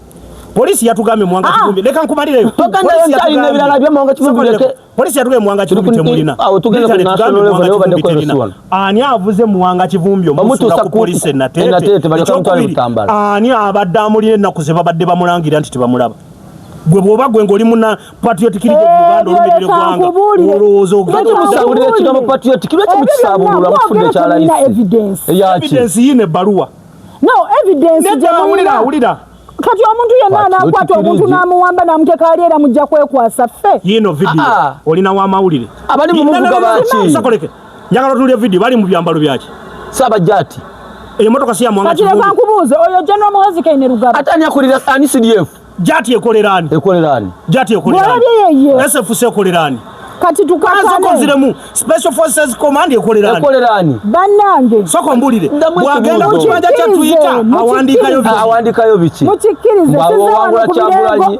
polisi yatugambye mwanga kivumbi leka nkumalireyo polisi yatugambye mwanga kivumbi temulina ani avuze mwanga kivumbi omusuka ku polisi natete ani abadde amulina ennaku ze babadde bamulangira nti tebamulaba gwe bwoba gwe ng'oli muna patriot kirijo Uganda olumirire gwanga olowooza okusabulira ekigambo patriot kirwa kimukisaabulula mufudde kyalayisi evidence yine ebbaluwa no evidence awulira kati omuntu yenna anakwata omuntu n'amuwamba n'amuteeka ali era mujja kwekwasa ffe yino video olina w'amawulire abali mu muvuga baki sakoleke njagala otuulire video bali mu byambalo byaki Sabajati emotoka si ya mwanga kati leka nkubuuze oyo General Muhoozi Kainerugaba ate ani akulira ani CDF jati ekolerani jati ekolerani SFC ekolerani kati tukakane Special Forces Command ekolerani bannange soko mbulire bwagenda mu kibanja kya Twitter awandikayo biki mukikirize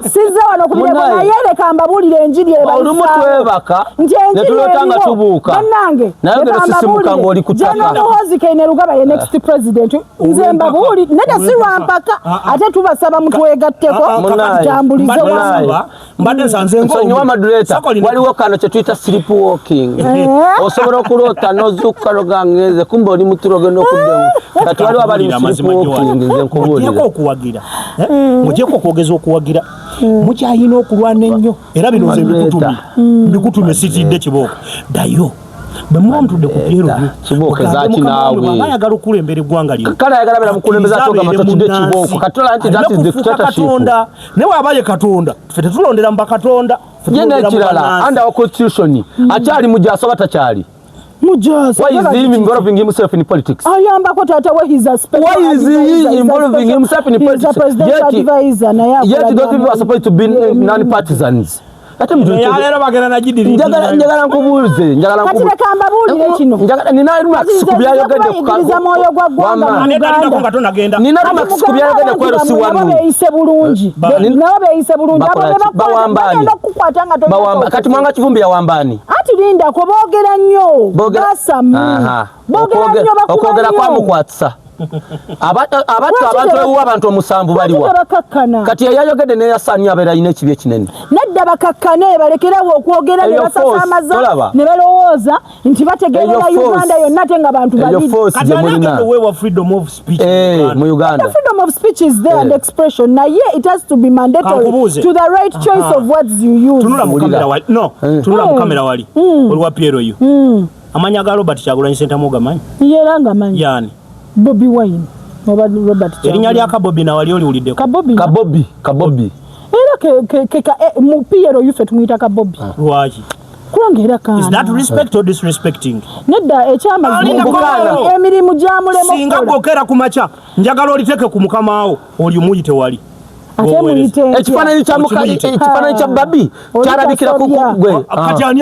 sizze wano kubirego naye leka mbabulire enjiri olumutwebaka netulotanga tubuuka bannange naye ngero sisimuka ng'oli kutaka General Muhoozi Kainerugaba ye next president nze mbabuli neda si lwampaka ate tubasaba mutwegatteko tutambulize mbadde nsanze nsonyiwa moderator waliwo kano Twitter sleepwalking osobola okulota nozuka logangeze kumbe oli muturoge n'okuddenga kati waliwo abali mu sleepwalking nze nkubuulira mugyeko okwogeza okuwagira mukyayina okulwana ennyo era bino nze mbikutumye sitidde kibooko ddayo bwe muba mutudde ku pyero kibooko ezakinaawe ayagala okulembera eggwanga lino kale ayagala bera mukulembeza atogamba totudde kibooko katola nti that is dictatorship ne bw'aba ye katonda ffe tetulondera mu bakatonda yena ekirala under our constitution akyali mujaso batakyali mujaso why is he involving himself in politics ayambako tata we is a special why is he involving himself in politics yet those people are supposed to be non-partisans yalero bagenda najidiri njagala nkubuuze njagala nkubuuze kati lekamba buulire kino nina Max kubyayogedde ku moyo gwa gwanga nina Max kubyayogedde ku Rusi wanu beeyise bulungi nabo beeyise bulungi bawambani kati mwanga kivumbi yawambani ati linda ko boogera nnyo basamu boogera nnyo okwogera kwamukwatisa abantu omusanvu baliwa kati yayogedde neyasanya abeera alina ekibi ekinene nedda bakakkane balekerawo okwogera ne basasamaza ne balowooza nti bategeerera Uganda yonna ate nga bantu babiri mu Uganda freedom of speech is there and expression naye it has to be mandatory to the right choice of words you use tunula mu kamera wali olwa Piero yu amanya ga Robert Kyagulanyi Ssentamu gamanyi yeranga manyi yani Bobby Wine oba Robert erinya lya Kabobi na wali oliwulidde Kabobi era ke mu Piero yufe tumuyita Kabobi lwaki kulanga era kana is that respect or disrespecting nedda ekyamazima emirimu gyamulemo singa gokera ku macha njagala oliteke ku mukamaawo oli muyite wali ekifaananyi kya Babi kyalabikira ku gwe kati ani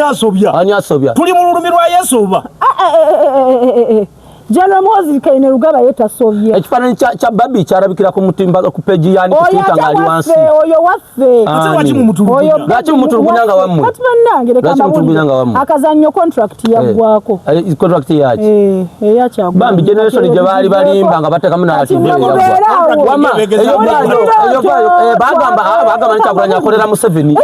asobya tuli mu lulumi lwa Yesu oba General Muhoozi Kainerugaba yetasovye ekifaananyi kya Babi kyalabikira ku mutimba ku peji yani ku Twitter ngali wansi oyo waffe lwaki mumutulugunya nga wammwe kati bannange leka mbabulire akazannyo contract yaggwako contract yaki eyakyagwa bambi generation gye baali balimba nga batekamu n'ativye wama bagamba Kyagulanyi akolera Museveni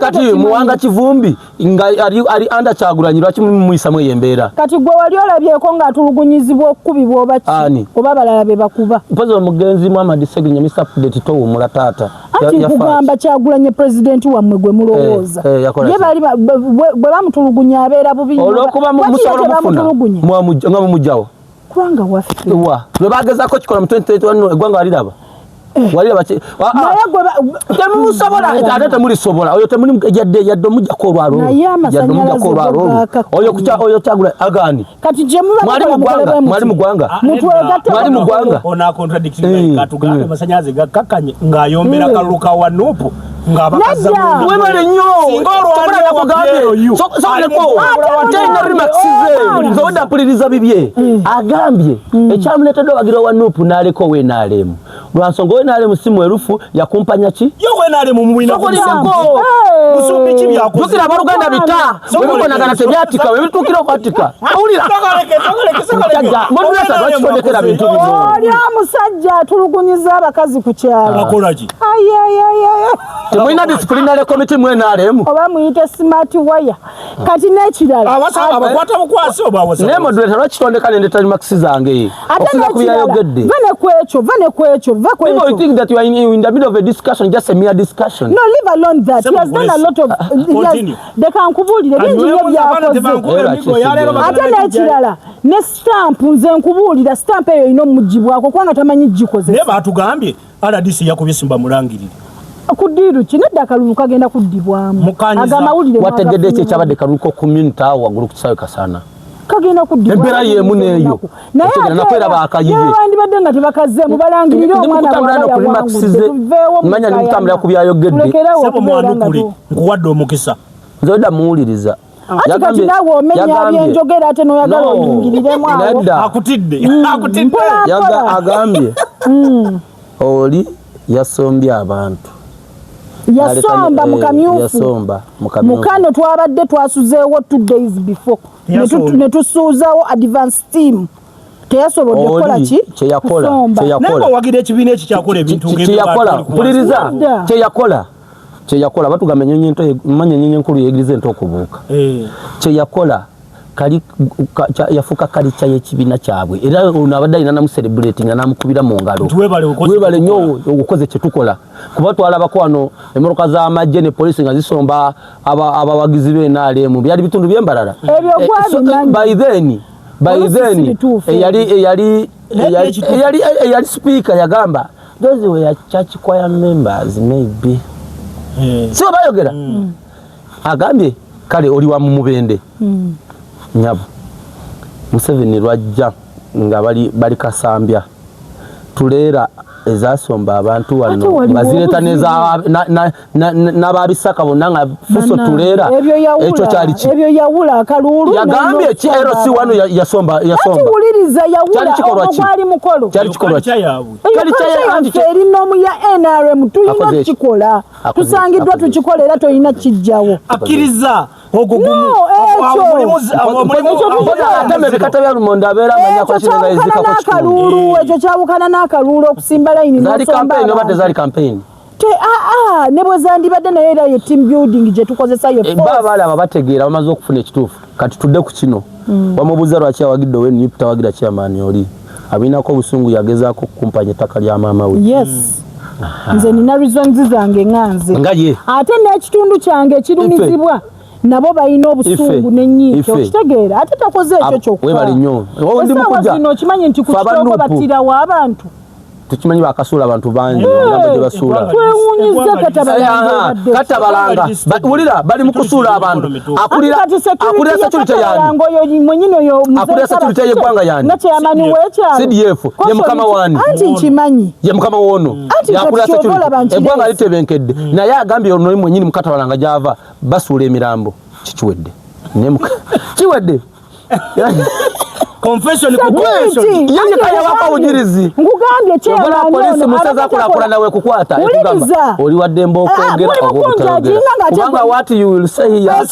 kati muwanga kivumbi nga ali anda Kyagulanyi lwaki mumuyisamu eyo embeera kati gwe wali olabyeko ng'atulugunyizibwa okukubibwa oba ki oba balala be bakuba mpozi omugenzi Muhammad Seginya Mr. Update towumula taata ati kugamba Kyagulanyi president wammwe gwe mulowooza ye bali bwe bamutulugunya abeera bubi olwokuba musobola okufuna nga mumugjawo kubanga waffe lwe bagezaako kikola mu 2021 eggwanga waliraba walira bache temusobola ate temulisobola oyo temuli yadde mujja ko olwalo oyo kucha oyo Kyagulanyi agani kati je mwali mugwanga ona contradiction katugambe masanyaze gakakanye ngayombera kaluka wa Nuupu ngabakaza webale nnyo sobola kugambye soboleko tena remaxize zoda puliriza bibye agambye ekyamuletedde wagira wa Nuupu naleko we nalemu lwansonga we nalemu simu erufu yakumpanya ki yo we nalemu mubina ko musumbi kibya tukira baluganda bita webikonagana tebyatika webitukira okwatika awulira moduleta lwakitondekera bintu bino oli omusajja atulugunyiza abakazi ku kyalo akolaki temulina disciplinary committee mwenalemu oba muyite smart wire kati n'ekirala abakwata bukwasi obawasa naye moduleta lwakitondeka nendetali makisi zange okuza kubyayogedde vane kwekyo people think that you are in the middle of a discussion, just a mere discussion. No, leave alone that. He has done a lot of they can kubulira bingi byakoze ate n'ekirala ne stamp nze nkubulira stamp eyo ino mujibwako kubanga tamanyi jikoze ne batugambye RDC yakubye Simba Mulangirire kudiru kinedda Kalulu kagenda kuddibwamu agamawulire wategedde ekyo kyabadde Kalulu community waggulu ku kisawe kasana kagenda kuddibwamu embera yemu neeyo naye nakwera bakayiye bandibadde nga tebakaze mubalangirire omwana manya nimutambula ku byayogedde sebo mwandukule nkuwadde omukisa nzoda muwuliriza kati nawe omenya byenjogera ate noyagala oyingiriremu akutidde agambye oli yasombye abantu yasomba mukamyufu mukano twabadde twasuzeewo 2 days before ne tusuuzawo advance team teyasobodde okukola ki naye wagira ekibiina eki kyakola ebintu puliriza kyeyakola batugamba manya ennyonyi enkulu yegiriza ente okubuuka kyeyakola yafuuka kalica y'ekibiina kyabwe era ono abadde alina namucelebrating nga namukubira mu ngalo webale nnyo okukoze kyetukola kuba twalabako wano emmotoka z'amagye ne polisi nga zisomba abawagizi b'NRM byali bitundu by'embalala by then eyali speaker yagamba those were church choir members maybe si bayogera agambye kale oli wa mumubende nyabo Museveni lwajja nga bali Kasambya tuleera ezasomba abantu wano bazireta n'ababisaka bonna nga fuso tuleera ekyo kyali ki ebyo yawula Akalulu yagambye ki RC wano yasomba wuliriza yawula omwali mukolo kyali kikolwa eri nomu ya NRM tulina kikola tusangiddwa tukikola era tolina kijjawo akkiriza ebikata bya Lumonde abeera amanya Akalulu ekyo kyawukana n'Akalulu okusimba layini zali campaign oba tezali campaign ne bwe zandibadde naye era ye team building gye tukozesa balaba bategeera bamaze okufuna ekituufu kati tudde ku kino bamubuuza lwaki awagidde owenipu tawagira chairman oli abinako obusungu yagezaako kukumpanya ettaka lya maama we yes nze nina reasons zange nganze ate n'ekitundu kyange ekirumizibwa nabo balina obusungu n'ennyiike okitegeera ate takoze ekyo kyokka webali nnyo zino okimanyi nti ku kitoko battirawo abantu tukimanyi bakasuula abantu bangi ngambe gye basuula twewuunyiza katabalanga wulira bali mu kusuula abantu akulira security yange akulira security y'eggwanga yange CDF ye mukama wani anti nkimanyi ye mukama wono yakulira security eggwanga litebenkedde naye agambye ono mwennyini mukatabalanga gyava basuula emirambo kikiwedde kiwedde confession yeye kaya waka ujirizi ngugambye kyebala polisi musaza kula nawe kukwata ekugamba oli wadde mbo kwogera kubanga what you will say here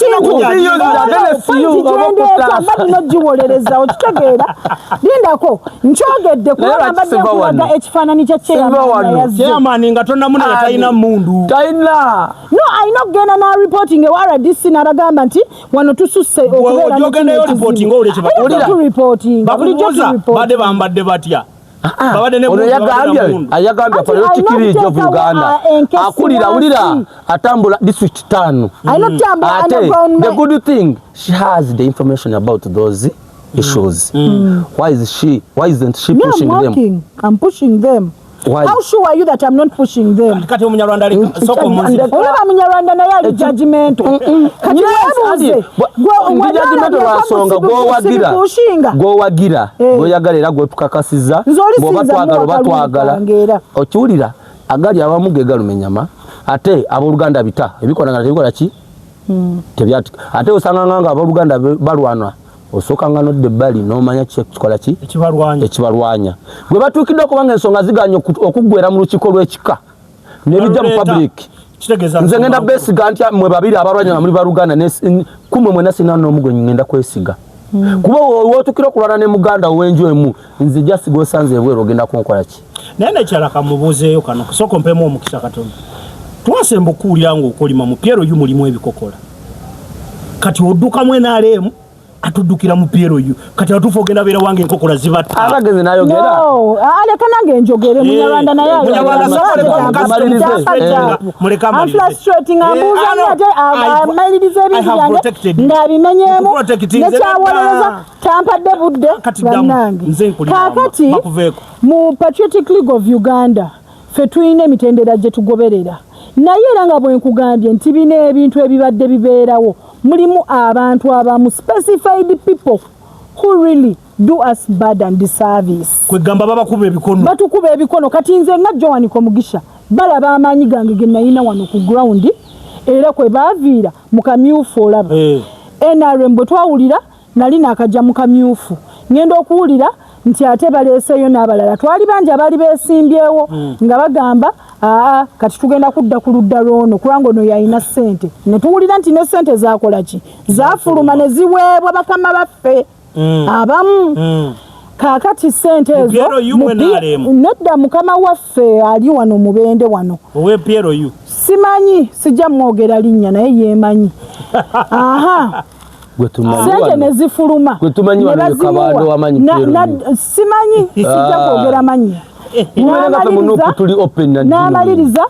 nojiwolereza okitegeera lindako nkyogedde kubanga mbadde nkulaga ekifaananyi kya chairman nga tonna muna yatayina mundu tayina no ayina okugenda na reporting ewa RDC n'abagamba nti wano tususse okubeera n'ogendayo reporting olwo report bakubuuza badde bambadde batya ayagambye Patriotic League of Uganda akulira wulira atambula district 5 the good thing she has the information about those issues why isn't she pushing them I'm pushing them How sure are you that I'm not pushing them? Kati Munyarwanda soko munzi. Olaba Munyarwanda naye ali judgmental. Kati webuuze. Ndi judgmental lwasonga gwowagira gwoyagalira gwetukakasiza bwoba twagala oba twagala okiwulira agali abamu ge galumenyama ate abooluganda bita ebikolagana tebikola ki tebyati ate osanga nga abooluganda balwana osooka nga nodde ebbali n'omanya kikola ki ekibalwanya gwe batuukidde okubanga ensonga ziganya okuggwera mu lukiiko lw'ekika nebijja mu public nze ngenda beesiga nti mwe babiri abalwanya nga muli baluganda kumwe mwena sina n'omugwe ngenda kwesiga kuba wootukira okulwana ne muganda w'enju emu nze jasiga osanze ebweru ogenda kunkola ki naye nekyala kamubuuzeeyo kano kusooka mpemu omukisa katono twasemba okuwulira ng'okolima mu Piero yu mulimu ebikokola kati oddukamu NRM atuddukira mu Piero yu kati atuufu ogenda beera wange enkokola zibatta abagezi nayogera aleka nange njogere Munyarwanda naye amaliriza ebintu byange ng'abimenyeemu nekyawolereza tampadde budde bannange kaakati mu Patriotic League of Uganda ffe tulina emitendera gye tugoberera naye era nga bwe nkugambye nti bino ebintu ebibadde bibeerawo mulimu abantu abamu specified people who really do us bad and disservice kwegamba babakuba ebikono batukuba ebikono kati nze nga Joan Komugisha balaba amaanyi gange ge nalina wano ku ground era kwe baaviira mu kamyufu olaba NRM bwe twawulira nali naakajja mu kamyufu ngenda okuwulira nti ate baleeseyo n'abalala twali bangi abaali beesimbyewo nga bagamba kati tugenda kudda ku ludda lwono kubanga ono yalina ssente ne tuwulira nti ne ssente zaakola ki zaafuluma ne ziweebwa bakama baffe abamu kaakati ssente ezo nedda mukama waffe ali wano mubende wano owe Piero yu simanyi sijja mwogera linnya naye yeemanyi sente ne zifuluma simanyi sijja kwogera mannya n'amaliriza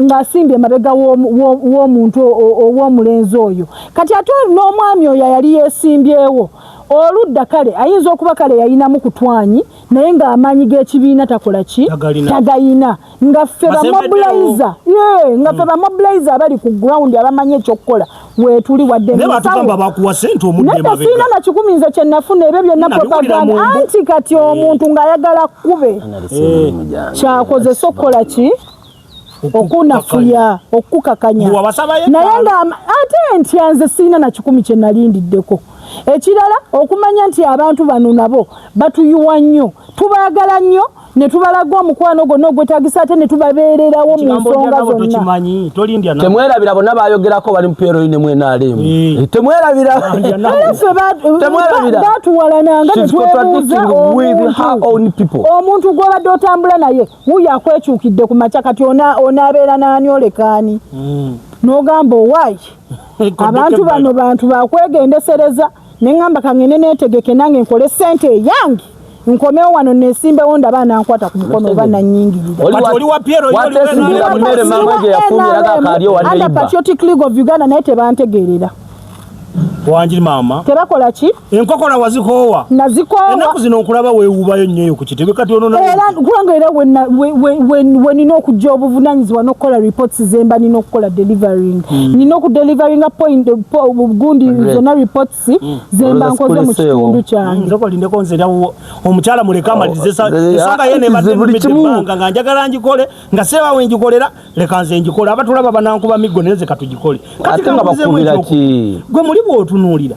ng'asimbye emabega w'omuntu ow'omulenzi oyo kati ate n'omwami oyo yali yeesimbyewo oludda kale ayinza okuba kale yayinamu kutwanyi naye ng'amaanyi g'ekibiina takola ki tagayina nga ffe bamobiliza abali ku ground abamanyi ekyokukola weetuli wadde nedda siina na 10 nze kye nafuna ebyo byonna propaganda anti kati omuntu ng'ayagala kkube kyakozesa okukola ki okunafuya okukakanya naye nga ate ntya nze siina na 10 kye nalindiddeko ekirala okumanya nti abantu bano nabo batuyuwa nnyo tubaagala nnyo ne tubalaga omukwano gwonna ogwetaagisa ate ne tubabeererawo mu nsonga zonna temwerabira bonna bayogerako bali mu Piero yu ne mu NRM temwerabira baatuwalananga ne twebuuza omuntu gw'obadde otambula naye wuyo akwekyukidde ku makya kati onaabeera n'ani olekaani n'ogamba owaayi abantu bano bantu bakwegendesereza neŋŋamba kangende neetegeke nange nkole ssente eyange nkomewo wano nesimbewo ndaba nankwata ku mukono oba nannyingirira Patriotic League of Uganda naye tebantegeerera wanjiri mama tebakola ki enkokola wazikoowa nazikoowa ennaku zino okulaba weewubayo nnyo ku kitebe kati ono era kubanga era we nina okujja obuvunaanyizibwa n'okukola reports zemba nina okukola delivering nina okudelivaringa point gundi zonna reports zemba nkoze mu kitundu kyange nzokolindeko nze omukyala muleka amalirize ensonga ye nebaddebbanga nga njagala ngikole nga seeba we ngikolera leka nze ngikole abatulaba banankuba miggo naye ze katugikole kati gwe muli bw'otunuulira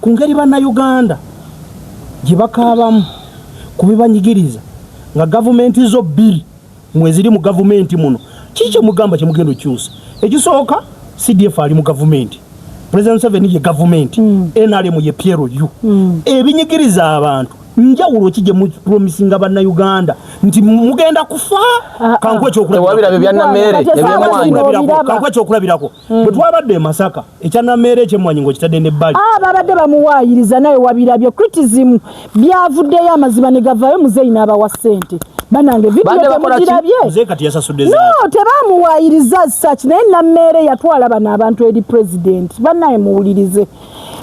ku ngeri bannayuganda gye bakaabamu kubibanyigiriza nga gavumenti zo bbiri mweziri mu gavumenti muno kiki kyemugamba kyemugenda okyusa ekisooka CDF ali mu gavumenti President Museveni ye gavumenti NRM ye Piero yu ebinyigiriza abantu njawulo kijje mu promisinga bannayuganda nti mugenda kufa kankwe ekyokulabirako byannamere kankwe ekyokulabirako bwe twabadde Masaka ekyannamere ekyemmwanyi ng'okitadde n'ebbali babadde bamuwaayiriza naye wabirabyo criticism byavuddeyo amaziba ne gavaayo muzeeyi n'abawa ssente banange vidiyo temugirabye muzeeyi kati yasasudde no tebamuwaayiriza sach naye nammeere yatwala bano abantu eri president bannaye muwulirize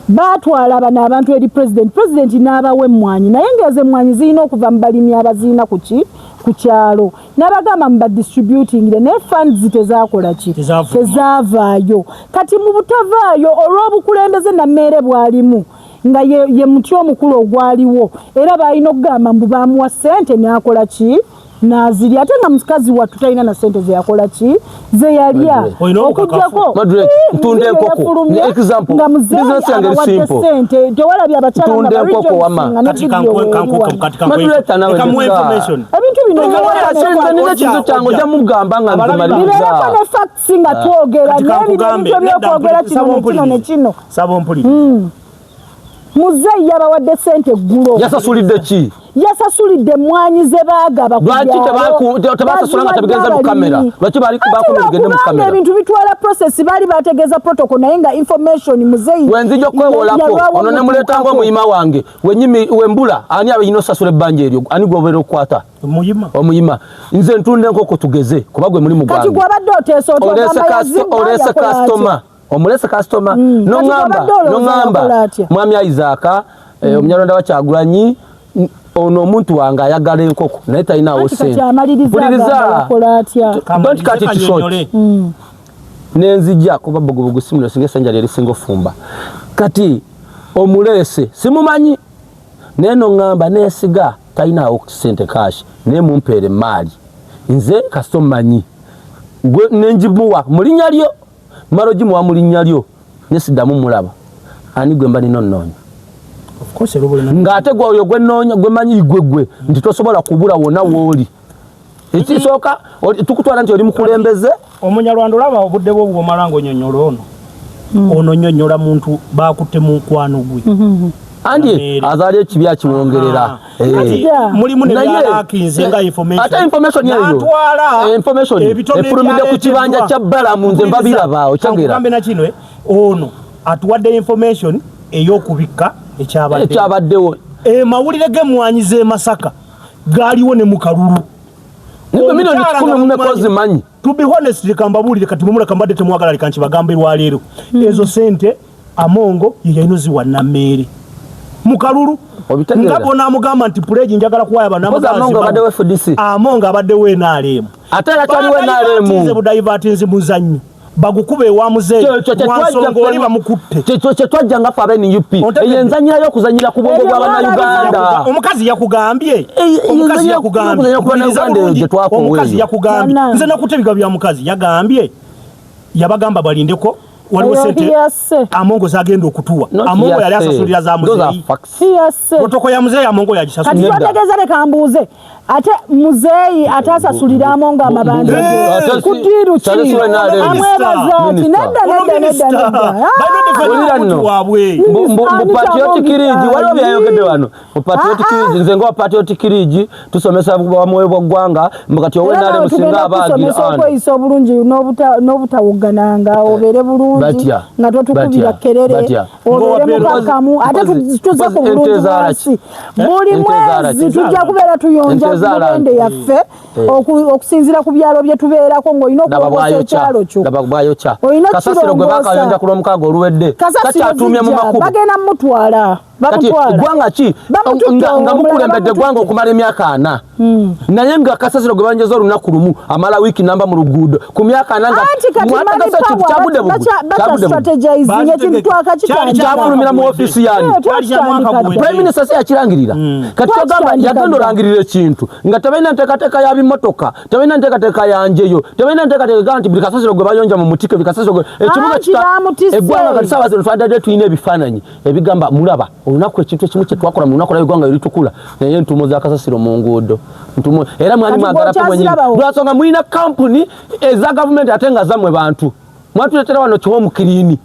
batwala bano abantu eri president n'abawa emmwanyi naye ng'ezo emmwanyi zirina okuva mu balimi abaziina ku ku kyalo n'abagamba mu badistributingire naye funds tezakola ki tezavaayo kati mu butavaayo olw'obukulembeze nammeere bwalimu nga ye muti omukulu ogwaliwo era balina okugamba mbu bamuwa ssente n'akola ki naziri ate nga mukazi wattu talina na ssente zeyakola ki zeyalya okugjako ntunde enkoko example nga muzeeyi abawadde ssente tewalabye abakyala nga ebintu bino kyange ojja mugamba nga bibeerako ne facts nga twogera nebintu ebyokwogera kino nekino muzeeyi yabawadde ssente eggulo yasasulidde ki yasasulidde mwanyi ze baagaba lwaki tebasasula nga tebigenze mu kamera lwaki bakomye bigende mu kamera ebintu bitwala process bali bategeeza protocol naye nga information muzeeyi wenzija okwewolako ono ne muleetanga omuyima wange wembula ani abayina osasula ebbanja eryo ani gwobeera okukwata omuyima nze ntunda enkoko tugeze kuba gwe muli mugwange kati gwabadde oteesa olese customer omulese customer nongamba mwami Isaac omunyarwanda wa Kyagulanyi ono omuntu wange ayagala enkoko naye talinawo ssente don't cut it short nenzija kuba bogobogo simulo singa esanja lyali singa ofumba kati omulese simumanyi naye nongamba neesiga talinawo ssente cash naye mumpeere maali nze kasito mmanyi gwe nenjimuwa mulinnya lyo maro jimuwa mulinnya lyo nesiddamu mulaba ani gwe mba nino nnoonya ng'ate gwoyo gwe nnoonya gwe manyi gwe nti tosobola kubula wonna wooli ekisooka tukutwala nti oli mukulembeze omunyarwanda olaba obudde bwo bwomala ng'onyonnyola ono nnyonnyola muntu bakutte mu nkwano gwe andi azaali ekibi akiwongerera mulimu nebyalakinze nga information efulumidde ku kibanja kya Balamu nze mbabiraba okyagera na kino ono atuwadde information ey'okubikka ekyabaddewo mawulire gemwanyize Masaka gaaliwo ne mu Kalulu nibe milioni 10 mumekozi manyi to be honest likambabulire kati mumula kambadde temwagala likanchi bagambe lwaleero ezo sente Amongo yeyainoziwa na Mmere mu Kalulu ngabona amugamba nti puleji njagala kuwaya banamuzazi Amongo abadde we FDC Amongo abadde we naalemu ate atali we naalemu nze budaivatinzi muzanyi bagukube wa muzeeyi wansonga oli bamukutte kye twajja nga ffe NUP eyenzanyira y'okuzanyira ku bwongo bw'Abannayuganda omukazi yakugambye omukazi yakugambye nze nakutte biga bya mukazi yagambye yabagamba balindeko waliwo sente Amongo zagenda okutuwa Amongo yali asasulira za muzeeyi protoko ya muzeeyi Amongo yagisasulira kati twategeeza leka mbuuze ate muzeeyi atasasulira Amongo amabanja kutiru ki amwebaza ati nedda mu patriotic league waliwo byayogedde wano mu patriotic league nze nga patriotic league tusomesa bamwebwa ggwanga mbakati owenale musinga abaagi okweyisa obulungi n'obutawugananga obeere bulungi nga totukubira kerere obeere mukakamu ate tuze ku bulungi wansi buli mwezi tujja kubeera tuyonja mugende yaffe okusinzira ku byalo bye tubeerako ng'olina okulongoosa ekyalo kyo kasasiro gwe bakayonja ku lwomukaaga oluwedde kati atumye mu makubo bagenda mutwala kati gwanga ki nga mukulembedde gwanga okumala emyaka 4 naye nga kasasiro gwe banjeza olunaku lumu amala wiiki namba mu luguudo ku myaka 4 nga mwategese kintu kyabudde kyafulumira mu ofiisi yani prime minister si yakirangirira kati kyogamba yagenda olangirira ekintu nga tebalina nteekateeka ya bimotoka tebalina nteekateeka yanjeyo tebalina nteekateeka nti buli kasasiro gwe bayonja mu mutike buli kasasiro gwe ekibuga eggwanga kati saawa zino twadadde tulina ebifaananyi ebigamba mulaba olunaku ekintu ekimu kye twakola mu lunaku lw'eggwanga eritukula naye ntumo za kasasiro mu nguudo era mwali mwagalapo mwenyini lwasonga mulina kampuni eza gavumenti ate nga zammwe bantu mwatuleetera wano kihomu kirini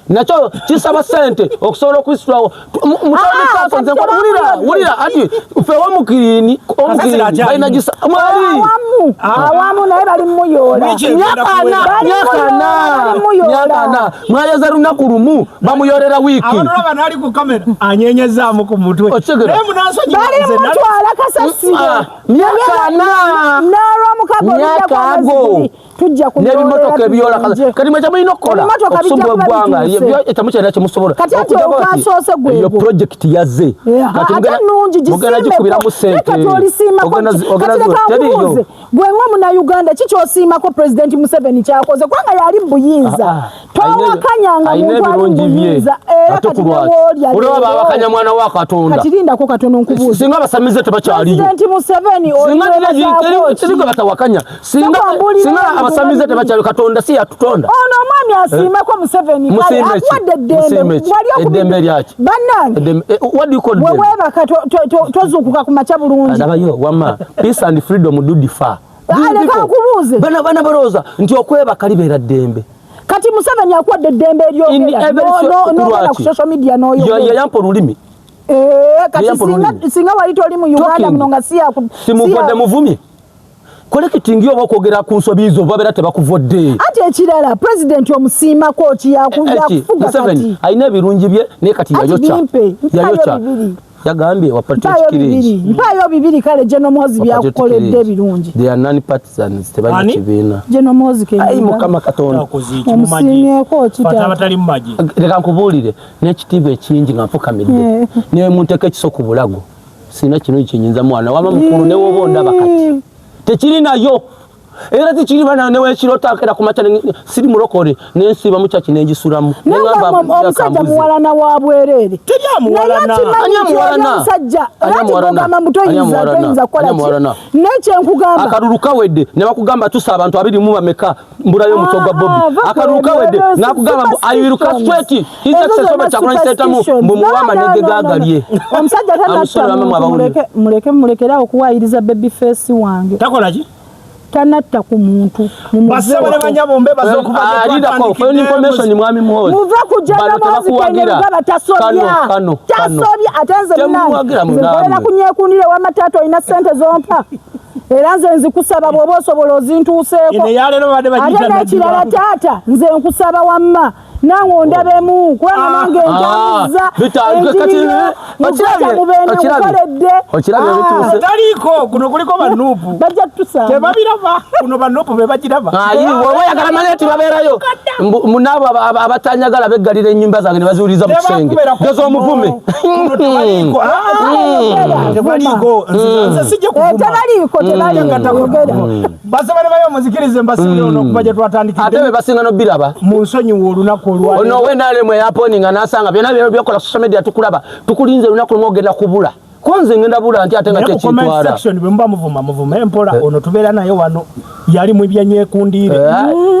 nakyo kisaba sente okusobola okwisitulawo mutandikaso nze wulira ati ffe omukirini balina gisa awamu naye bali muyoola myaka 4 myaka mwayaza lunaku lumu bamuyorera wiiki abantu abana ali ku kamera anyenyezaamu ku mutwe naye munansonyi bali mutwala kasasiro myaka nalwamukagolidako tujja n'ebimotoka ebyola kati mwe kyamulina okukola okusobola eggwanga ekyamukyalina kyemusobola kati ati okasoose gwego eyo projekiti yazze ate nungi gikubiramu sente kati olisiimako kati lekankubuuze gwe ng'omunauganda kikyosiimako pulezidenti Museveni kyakoze kubanga yali buyinza towakanyanga muntu ali buyinza era kati newoolya olaba babakanya mwana wa Katonda kati lindako katono nkubuuze singa basamize tebakyaliyo pulezidenti Museveni singa batawakanya singa abasamize tebakyaliyo Katonda si yatutonda ono omwami asiimako Museveni kale akuwadde eddembe lyaki bannange weweebaka tozuukuka ku makya bulungi adabayo wama peace and freedom do differ leka nkubuuze bana balowooza nti okwebaka libeera ddembe kati Museveni akuwadde eddembe eryogera ku social media yayampa olulimi kati singa wali toli mu Uganda muno nga simuvodde muvumi kolekitingi oba okwogera ku nsobi zo babeera tebakuvodde ate ekirala pulezidenti omusiimako kiyakufuga kati alina ebirungi bye naye kati yayokya yagambye mpaayo bibiri kale General Muhoozi byakukoledde ebirungi tebalina kibiina General Muhoozi Mukama Katonda omusiimyeko leka nkubuulire n'ekitiibwa ekingi nga nfukamidde ne munteeka ekiso ku bulago sirina kino kinyinza mwana wama mukulu newoba ondaba kati tekirinayo era tekiribana newekiro takera ku makya siri mulokole nensiba mu kyaki nengisulamu omusajja muwalana wa bwereere omusajja ate mutoyinza kukola nekyenkugamba akalulu kawedde ne bakugamba tusa abantu 20 bameka mbulayo omuto gwa Bobby akalulu kawedde nakugamba mbu ayiruka straight hizesobe kyakulanya setamu mbu muwama negegaagalye omusajja mulekera okuwayiriza baby face wange takolaki tanatta ku muntu basabale banyabombe bazokubaaliako information mwami Muhoozi muva kujana Muhoozi kenegaba tasobya atenze munange kunyekundire wa matato ina sente zompa era nze nzikusaba bw'oba osobola ozintuuseeko ate n'ekirala taata nze nkusaba wamma nange ondabemu kubanga nange njamuza otaliiko kuno kuliko banuupu bajja tusaba tebabiraba kuno banuupu be bagiraba oyagala manye ti babeerayo munaabo abatanyagala beggalira ennyumba zange ne baziwuliriza mu kisenge geza omuvume tebaliiko nze sijja kuvuma basabale bayo muzikirize mbasibire ono kuba gye twatandikidde ate be basinga nobiraba mu nsonyiwa olunaku olwali ono wenaalemu eyaponinga nasanga byonna byo byokola social media tukulaba tukulinze olunaku lumu ogenda kubula konze ngenda bula nti ate nga tekitwala section bwe mba muvuma empola ono tubeera naye wano yali mu byanyekundiire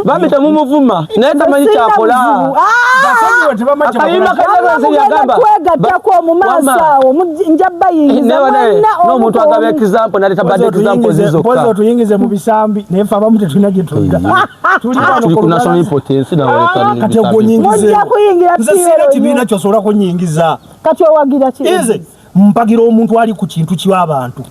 bambi temumuvuma naye tamanyi kyakola akayimba kazagazi yagamba twegattako mu maaso awo nja bayingiza n'omuntu agaba example naleta bad example zizokka pozo tuyingize mu bisambi naye ffe abamu tetulina gye tudda tuli ku national importance kati ogonyingize nze sina kibiina kyosobola kunyingiza kati owagira ki mpagira omuntu ali ku kintu ky'abantu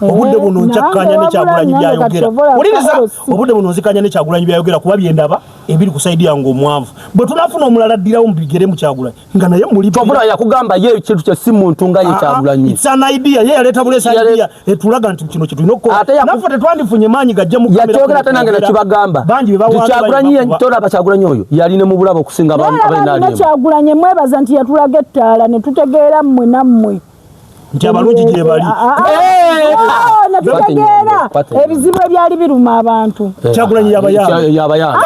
obudde buno nkyakanya ne Kyagulanyi byayogera uliriza obudde buno nzikanya ne Kyagulanyi byayogera kuba byendaba ebiri ku side yange omwanvu bwe tunafuna omulala ddirawo mbigere mu Kyagulanyi nga naye muli tobula yakugamba ye kintu kye si muntu nga ye Kyagulanyi it's an idea ye yaleta bulesa idea etulaga nti kino kye tulina okukola naffe tetwandifunye maanyi gajja mu kamera yakyogera ate nange nakibagamba bangi bebawange Kyagulanyi tolaba Kyagulanyi oyo yali ne mu bulabo okusinga abalina Kyagulanyi mwebaza nti yatulaga ettaala ne tutegeera mmwe nammwe nti abalungi gye bali natutegeera ebizibu ebyali biruma abantu Kyagulanyi yabayamba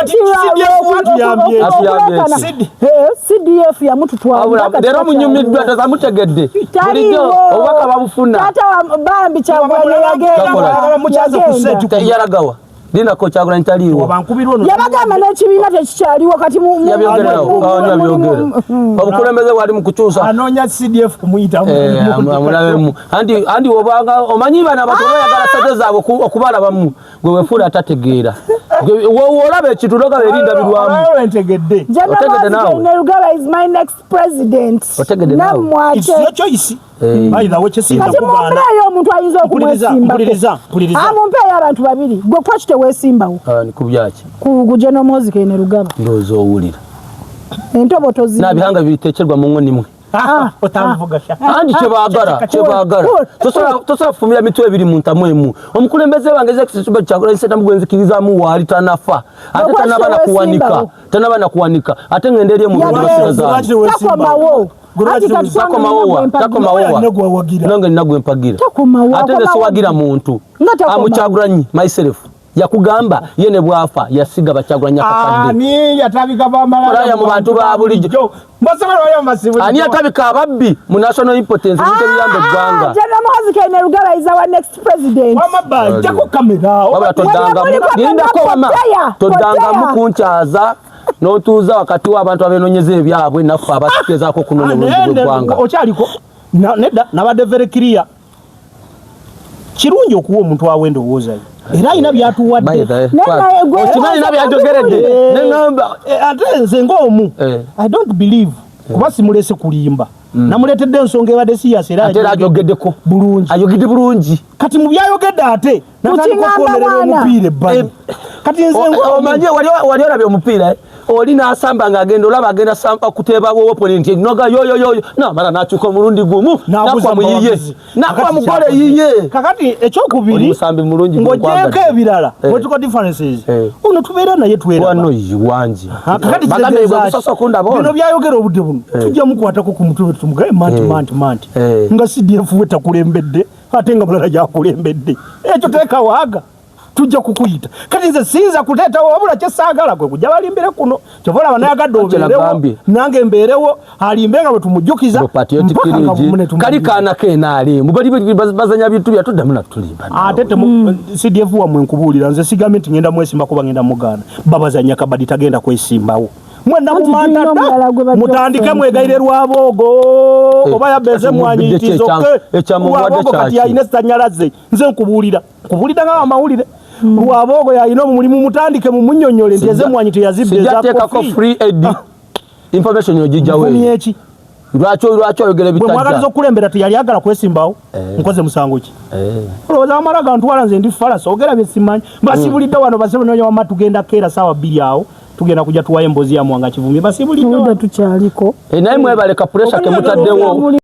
CDF yamututwalera munyumiddwa tazamutegedde bulijjo obubaka babufuna taata bambi Kyagulanyi yagenda yaragawa linako Kyagulanyi taliiwo yabagamba n'ekibiina tekikyaliwo kati obukulembeze bwali mu kukyusa anoonya CDF kumuyita amulabemu andi obanga omanyi bana abato bayagala sente zaabwe okubalabamu gwe wefuula atategeera olaba ekintu nogaba erinda birwamu entegedde Kainerugaba is my next president namwate kati mumpeeyo omuntu ayinza okumwesimbako mumpeeyo abantu babiri gwe kwaki teweesimbawo ku byaki ku General Muhoozi Kainerugaba ndowooza owulira entoboto zi na bihanga bitekerwa mu ngoni mwe otavuga sha anji chebagara tosora fumira mitwe biri mu ntamwemu omukulembeze bangeze kisituba cyakora inseta mugwenzikiriza mu wali tanafa ate tanabana kuwanika ate ngenderiye mu basigaza takomawo nange nagwe mpagira ate ndeso wagira muntu amuchaguranyi myself yakugamba yene bwafa yasiga bachaguranya kakande ani yatabika bamala ya mu bantu ba bulijo mbasaba bayo masibu ani yatabika ababbi mu national importance bite biyambe gwanga General Muhoozi Kainerugaba is our next president mama ba jako kamera waba todanga ninda ko wama todanga mukunchaza no tuza wakati wa abantu abenonyeze ebyabwe nafa abasikeza ko kunonya mu gwanga ochaliko neda nabade very clear kirungi okuwa omuntu awende wozayo era ina byatuwadde okimani nabyajogerede nengamba ate nze ng'omu I don't believe kuba simulese kulimba namuletedde ensonga ebadde siyasa ate ajogeddeko bulungi ayogedde bulungi kati mu byayogedde ate natandika okwonerera omupiira ebbali kati nze omanye wali olabye omupiira oli nasamba ng'agenda olaba agenda samba kuteeba opponent noga yoyoyoyo namala nakyuka omulundi gumu nakwa muyiye nakwa mugole yiye kakati ekyokubiri ng'ogyeko ebirala political differences ono tubeera naye wano yiwangi kakati bino byayogera obudde buno tujja mukwatako ku mutwe tumugaye manti nga CDF we takulembedde ate nga mulala gyakulembedde ekyo teeka waaga tujja kukuyita kati nze sinza kuteeta wabula kyesaagala kwe kujja balimbire kuno kyovola banayagadde obeerewo nange mbeerewo alimbe nga bwe tumujjukiza kali kaana kenaali mubali bazanya bintu byatuddamu natulimba ate CDF wamwe nkubuulira nze sigambe nti ngenda mwesimba kuba ngenda mugaana babazanya kabadi tagenda kwesimbawo mwenda mumantata mutandike mwegayire Lwaboogo oba yabeze mwanyitizoke Lwaboogo kati yayina sitanyalaze nze nkubuulira nga amawulire Lwaboogo yayina omulimu mutandike mumunyonyole nti eze mwanyito yazibbe zatekako free aid information yojijjawe eki lwaki oyogera bitajja mwagaliza okulembera teyali agala kwesimbawo nkoze musango ki olowooza amalaga ntwala nze ndi falasa ogera byesimanyi basibulidde wano basibulidde wama tugenda keera saawa 2 awo tugenda kujja tuwaye embozi ya Mwanga Kivumbi basibulidde tukyaliko naye mwebaleka pressure temutaddewo